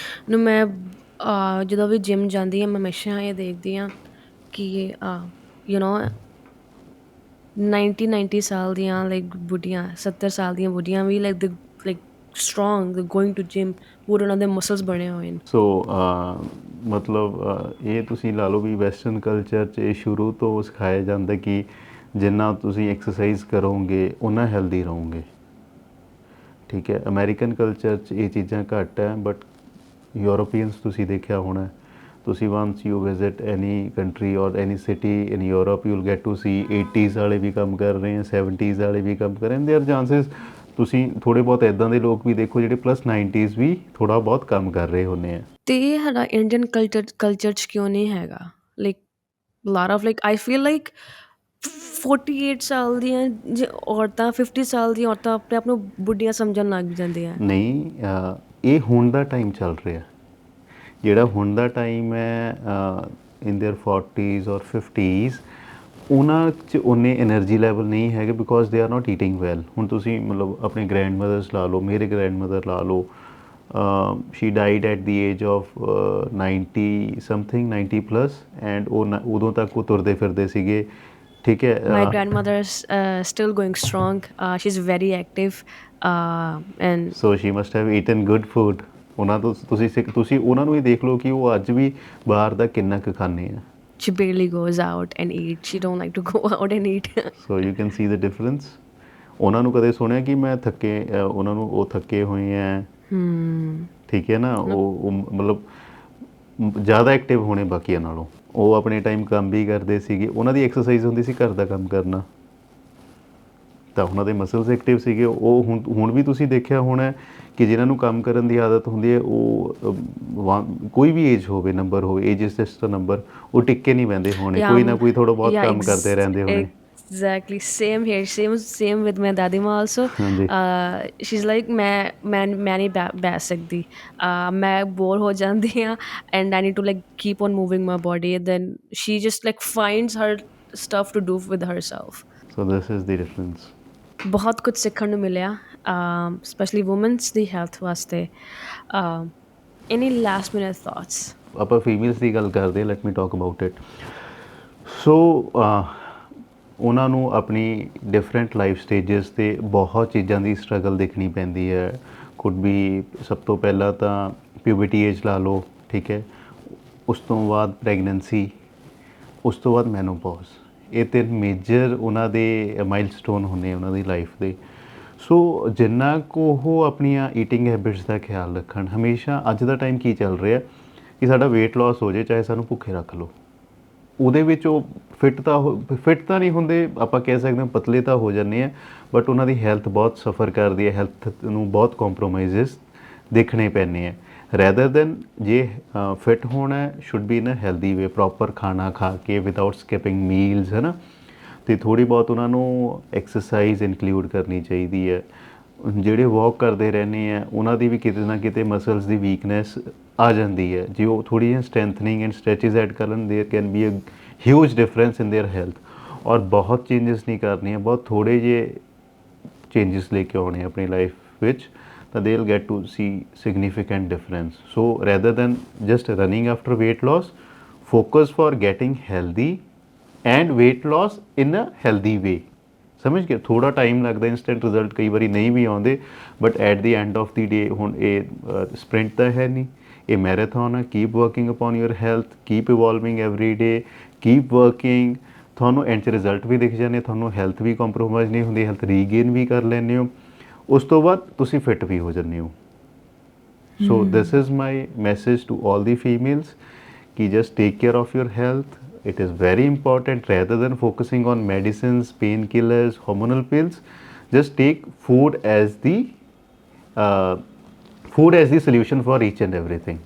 ਨੂੰ ਮੈਂ ਜਦੋਂ ਵੀ ਜਿਮ ਜਾਂਦੀ ਹਾਂ ਮੈਂ ਹਮੇਸ਼ਾ ਇਹ ਦੇਖਦੀ ਹਾਂ ਕਿ ਯੂ ਨੋ 90 ਸਾਲ ਦੀਆਂ ਲਾਈਕ ਬੁੱਢੀਆਂ, 70 ਸਾਲ ਦੀਆਂ ਬੁੱਢੀਆਂ ਵੀ like strong, going to gym, ਪੂਰੇ ਉਹਨਾਂ ਦੇ ਮਸਲਸ ਬਣੇ ਹੋਏ ਨੇ। ਸੋ ਮਤਲਬ ਇਹ ਤੁਸੀਂ ਲਾ ਲਓ ਵੀ ਵੈਸਟਰਨ ਕਲਚਰ 'ਚ ਇਹ ਸ਼ੁਰੂ ਤੋਂ ਸਿਖਾਇਆ ਜਾਂਦਾ ਕਿ ਜਿੰਨਾ ਤੁਸੀਂ ਐਕਸਰਸਾਈਜ਼ ਕਰੋਗੇ ਓਨਾ ਹੈਲਦੀ ਰਹੋਗੇ, ਠੀਕ ਹੈ। ਅਮੈਰੀਕਨ ਕਲਚਰ 'ਚ ਇਹ ਚੀਜ਼ਾਂ ਘੱਟ ਹੈ ਬਟ ਯੂਰੋਪੀਅਨਸ ਤੁਸੀਂ ਦੇਖਿਆ ਹੋਣਾ, ਤੁਸੀਂ once you visit any country or any city in Europe you will get to see 80s ਵਾਲੇ ਵੀ ਕੰਮ ਕਰ ਰਹੇ ਹੈ, 70s ਵਾਲੇ ਵੀ ਕੰਮ ਕਰ ਰਹੇ, ਦੇਅਰ ਚਾਂਸਿਸ ਤੁਸੀਂ ਥੋੜ੍ਹੇ ਬਹੁਤ ਇੱਦਾਂ ਦੇ ਲੋਕ ਵੀ ਦੇਖੋ ਜਿਹੜੇ ਪਲੱਸ 90s ਵੀ ਥੋੜ੍ਹਾ ਬਹੁਤ ਕੰਮ ਕਰ ਰਹੇ ਹੁੰਦੇ ਆ। ਅਤੇ ਇਹ ਸਾਡਾ ਇੰਡੀਅਨ ਕਲਚਰ 'ਚ ਕਿਉਂ ਨਹੀਂ ਹੈਗਾ? Like lot of like I feel like 48 ਸਾਲ ਦੀਆਂ ਔਰਤਾਂ, 50 ਸਾਲ ਦੀਆਂ ਔਰਤਾਂ ਆਪਣੇ ਆਪ ਨੂੰ ਬੁੱਢੀਆਂ ਸਮਝਣ ਲੱਗ ਜਾਂਦੀਆਂ। ਨਹੀਂ, ਇਹ ਹੁਣ ਦਾ ਟਾਈਮ ਚੱਲ ਰਿਹਾ, ਜਿਹੜਾ ਹੁਣ ਦਾ ਟਾਈਮ ਹੈ ਇਨ ਦੇਅਰ 40s ਔਰ 50s, ਉਹਨਾਂ 'ਚ ਉਨੇ ਐਨਰਜੀ ਲੈਵਲ ਨਹੀਂ ਹੈਗੇ because they are not eating well. ਹੁਣ ਤੁਸੀਂ ਮਤਲਬ ਆਪਣੇ ਗ੍ਰੈਂਡ ਮਦਰਸ ਲਾ ਲਓ, ਮੇਰੇ ਗ੍ਰੈਂਡ ਮਦਰ ਲਾ ਲਓ, she died at the age of 90 something, 90 plus, and ਉਦੋਂ ਤੱਕ ਉਹ ਤੁਰਦੇ ਫਿਰਦੇ ਸੀਗੇ, ਠੀਕ ਹੈ। My grandmother is still going strong. She's very active, and so she must have eaten good food. ਉਹਨਾਂ ਤੋਂ ਤੁਸੀਂ ਉਹਨਾਂ ਨੂੰ ਹੀ ਦੇਖ ਲਓ ਕਿ ਉਹ ਅੱਜ ਵੀ ਬਾਹਰ ਦਾ ਕਿੰਨਾ ਕੁ ਖਾਂਦੇ ਆ। she barely goes out and eat. She don't like to go out and eat. So you can see the difference. ਉਹਨਾਂ ਨੂੰ ਕਦੇ ਸੁਣਿਆ ਕਿ ਮੈਂ ਥੱਕੇ, ਉਹਨਾਂ ਨੂੰ ਉਹ ਥੱਕੇ ਹੋਏ ਹੈ, ਠੀਕ ਹੈ ਨਾ, ਉਹ ਮਤਲਬ ਜ਼ਿਆਦਾ ਐਕਟਿਵ ਹੋਣੇ ਬਾਕੀਆਂ ਨਾਲੋਂ। ਉਹ ਆਪਣੇ ਟਾਈਮ ਕੰਮ ਵੀ ਕਰਦੇ ਸੀਗੇ, ਉਹਨਾਂ ਦੀ ਐਕਸਰਸਾਈਜ਼ ਹੁੰਦੀ ਸੀ ਘਰ ਦਾ ਕੰਮ ਕਰਨਾ, ਤਾਂ ਉਹਨਾਂ ਦੇ ਮਸਲਸ ਐਕਟਿਵ ਸੀਗੇ। ਉਹ ਹੁਣ ਵੀ ਤੁਸੀਂ ਦੇਖਿਆ ਹੋਣਾ ਕਿ ਜਿਨ੍ਹਾਂ ਨੂੰ ਕੰਮ ਕਰਨ ਦੀ ਆਦਤ ਹੁੰਦੀ ਹੈ ਉਹ ਕੋਈ ਵੀ ਏਜ ਹੋਵੇ, ਨੰਬਰ ਹੋਵੇ, age is just a number, ਉਹ ਟਿੱਕੇ ਨਹੀਂ ਬਹਿੰਦੇ ਹੋਣੇ, ਕੋਈ ਨਾ ਕੋਈ ਥੋੜ੍ਹਾ ਬਹੁਤ ਕੰਮ ਕਰਦੇ ਰਹਿੰਦੇ ਹੋਣੇ। Exactly, same here, same with my ਦਾਦੀ ਮਾਂ also. ਹਾਂਜੀ। She's like ਮੈਂ ਨਹੀਂ ਬਹਿ ਸਕਦੀ, ਮੈਂ ਬੋਰ ਹੋ ਜਾਂਦੀ ਹਾਂ and I need to like keep on moving my body, and then she just like finds her stuff to do with herself. So this is the difference. ਬਹੁਤ ਕੁਝ ਸਿੱਖਣ ਨੂੰ ਮਿਲਿਆ, ਸਪੈਸ਼ਲੀ ਵੂਮਨਸ ਦੀ ਹੈਲਥ ਵਾਸਤੇ। Any last minute thoughts? ਆਪਾਂ females ਦੀ ਗੱਲ ਕਰਦੇ, let me talk about it. So ਉਹਨਾਂ ਨੂੰ ਆਪਣੀ ਡਿਫਰੈਂਟ ਲਾਈਫ ਸਟੇਜਸ 'ਤੇ ਬਹੁਤ ਚੀਜ਼ਾਂ ਦੀ ਸਟਰਗਲ ਦੇਖਣੀ ਪੈਂਦੀ ਹੈ। ਕੁਡ ਬੀ ਸਭ ਤੋਂ ਪਹਿਲਾਂ ਤਾਂ ਪਿਊਬਰਟੀ ਏਜ ਲਾ ਲਓ, ਠੀਕ ਹੈ, ਉਸ ਤੋਂ ਬਾਅਦ ਪ੍ਰੈਗਨੈਂਸੀ, ਉਸ ਤੋਂ ਬਾਅਦ ਮੈਨੋਪੌਜ਼। ਇਹ 3 ਮੇਜਰ ਉਹਨਾਂ ਦੇ ਮਾਈਲਸਟੋਨ ਹੁੰਦੇ ਉਹਨਾਂ ਦੀ ਲਾਈਫ ਦੇ। ਸੋ ਜਿੰਨਾ ਕੁ ਉਹ ਆਪਣੀਆਂ ਈਟਿੰਗ ਹੈਬਿਟਸ ਦਾ ਖਿਆਲ ਰੱਖਣ, ਹਮੇਸ਼ਾ ਅੱਜ ਦਾ ਟਾਈਮ ਕੀ ਚੱਲ ਰਿਹਾ ਕਿ ਸਾਡਾ ਵੇਟ ਲਾਸ ਹੋ ਜਾਏ ਚਾਹੇ ਸਾਨੂੰ ਭੁੱਖੇ ਰੱਖ ਲਓ, ਉਹਦੇ ਵਿੱਚ ਉਹ ਫਿੱਟ ਤਾਂ ਨਹੀਂ ਹੁੰਦੇ, ਆਪਾਂ ਕਹਿ ਸਕਦੇ ਹਾਂ ਪਤਲੇ ਤਾਂ ਹੋ ਜਾਂਦੇ ਆ, ਬਟ ਉਹਨਾਂ ਦੀ ਹੈਲਥ ਬਹੁਤ ਸਫਰ ਕਰਦੀ ਹੈ, ਹੈਲਥ ਨੂੰ ਬਹੁਤ ਕੰਪਰੋਮਾਈਜ਼ਸ ਦੇਖਣੇ ਪੈਂਦੇ ਆ। ਰੈਦਰ ਦੈਨ ਜੇ ਫਿੱਟ ਹੋਣਾ should be in a healthy way, proper ਖਾਣਾ ਖਾ ਕੇ ਵਿਦਆਊਟ ਸਕਿਪਿੰਗ ਮੀਲਸ, ਹੈ ਨਾ, ਅਤੇ ਥੋੜ੍ਹੀ ਬਹੁਤ ਉਹਨਾਂ ਨੂੰ ਐਕਸਰਸਾਈਜ਼ ਇਨਕਲੂਡ ਕਰਨੀ ਚਾਹੀਦੀ ਹੈ। ਜਿਹੜੇ ਵਾਕ ਕਰਦੇ ਰਹਿੰਦੇ ਆ ਉਹਨਾਂ ਦੀ ਵੀ ਕਿਤੇ ਨਾ ਕਿਤੇ ਮਸਲਸ ਦੀ ਵੀਕਨੈਸ ਆ ਜਾਂਦੀ ਹੈ। ਜੇ ਉਹ ਥੋੜ੍ਹੀ ਜਿਹੀ ਸਟਰੈਂਥਨਿੰਗ ਐਂਡ ਸਟ੍ਰੈਚਿਸ ਐਡ ਕਰਨ, there can be a huge difference in their health. ਔਰ ਬਹੁਤ ਚੇਂਜਸ ਨਹੀਂ ਕਰਨੀਆਂ, ਬਹੁਤ ਥੋੜ੍ਹੇ ਜਿਹੇ ਚੇਂਜਸ ਲੈ ਕੇ ਆਉਣੇ ਆਪਣੀ ਲਾਈਫ ਵਿੱਚ, ਤਾਂ they will get to see significant difference. So rather than just running after weight loss, focus for getting healthy and weight loss in a healthy way. ਸਮਝ ਕੇ ਥੋੜ੍ਹਾ ਟਾਈਮ ਲੱਗਦਾ, ਇੰਸਟੈਂਟ ਰਿਜ਼ਲਟ ਕਈ ਵਾਰੀ ਨਹੀਂ ਵੀ ਆਉਂਦੇ, but at the end of the day, ਹੁਣ ਇਹ ਸਪ੍ਰਿੰਟ ਤਾਂ ਹੈ ਨਹੀਂ, ਇਹ ਮੈਰਾਥਨ ਹੈ। Keep working upon your health, keep evolving every day, keep working. ਤੁਹਾਨੂੰ ਐਂਡ 'ਚ ਰਿਜ਼ਲਟ ਵੀ ਦਿਖ ਜਾਂਦੇ, ਤੁਹਾਨੂੰ ਹੈਲਥ ਵੀ ਕੰਪਰੋਮਾਈਜ਼ ਨਹੀਂ ਹੁੰਦੀ, ਹੈਲਥ ਰੀਗੇਨ ਵੀ ਕਰ ਲੈਂਦੇ ਹੋ, ਉਸ ਤੋਂ ਬਾਅਦ ਤੁਸੀਂ ਫਿੱਟ ਵੀ ਹੋ ਜਾਂਦੇ ਹੋ। So this is my message to all the females ਕਿ just take care of your health. It is very important, rather than focusing on medicines, painkillers, hormonal pills, just take food as the solution for each and everything.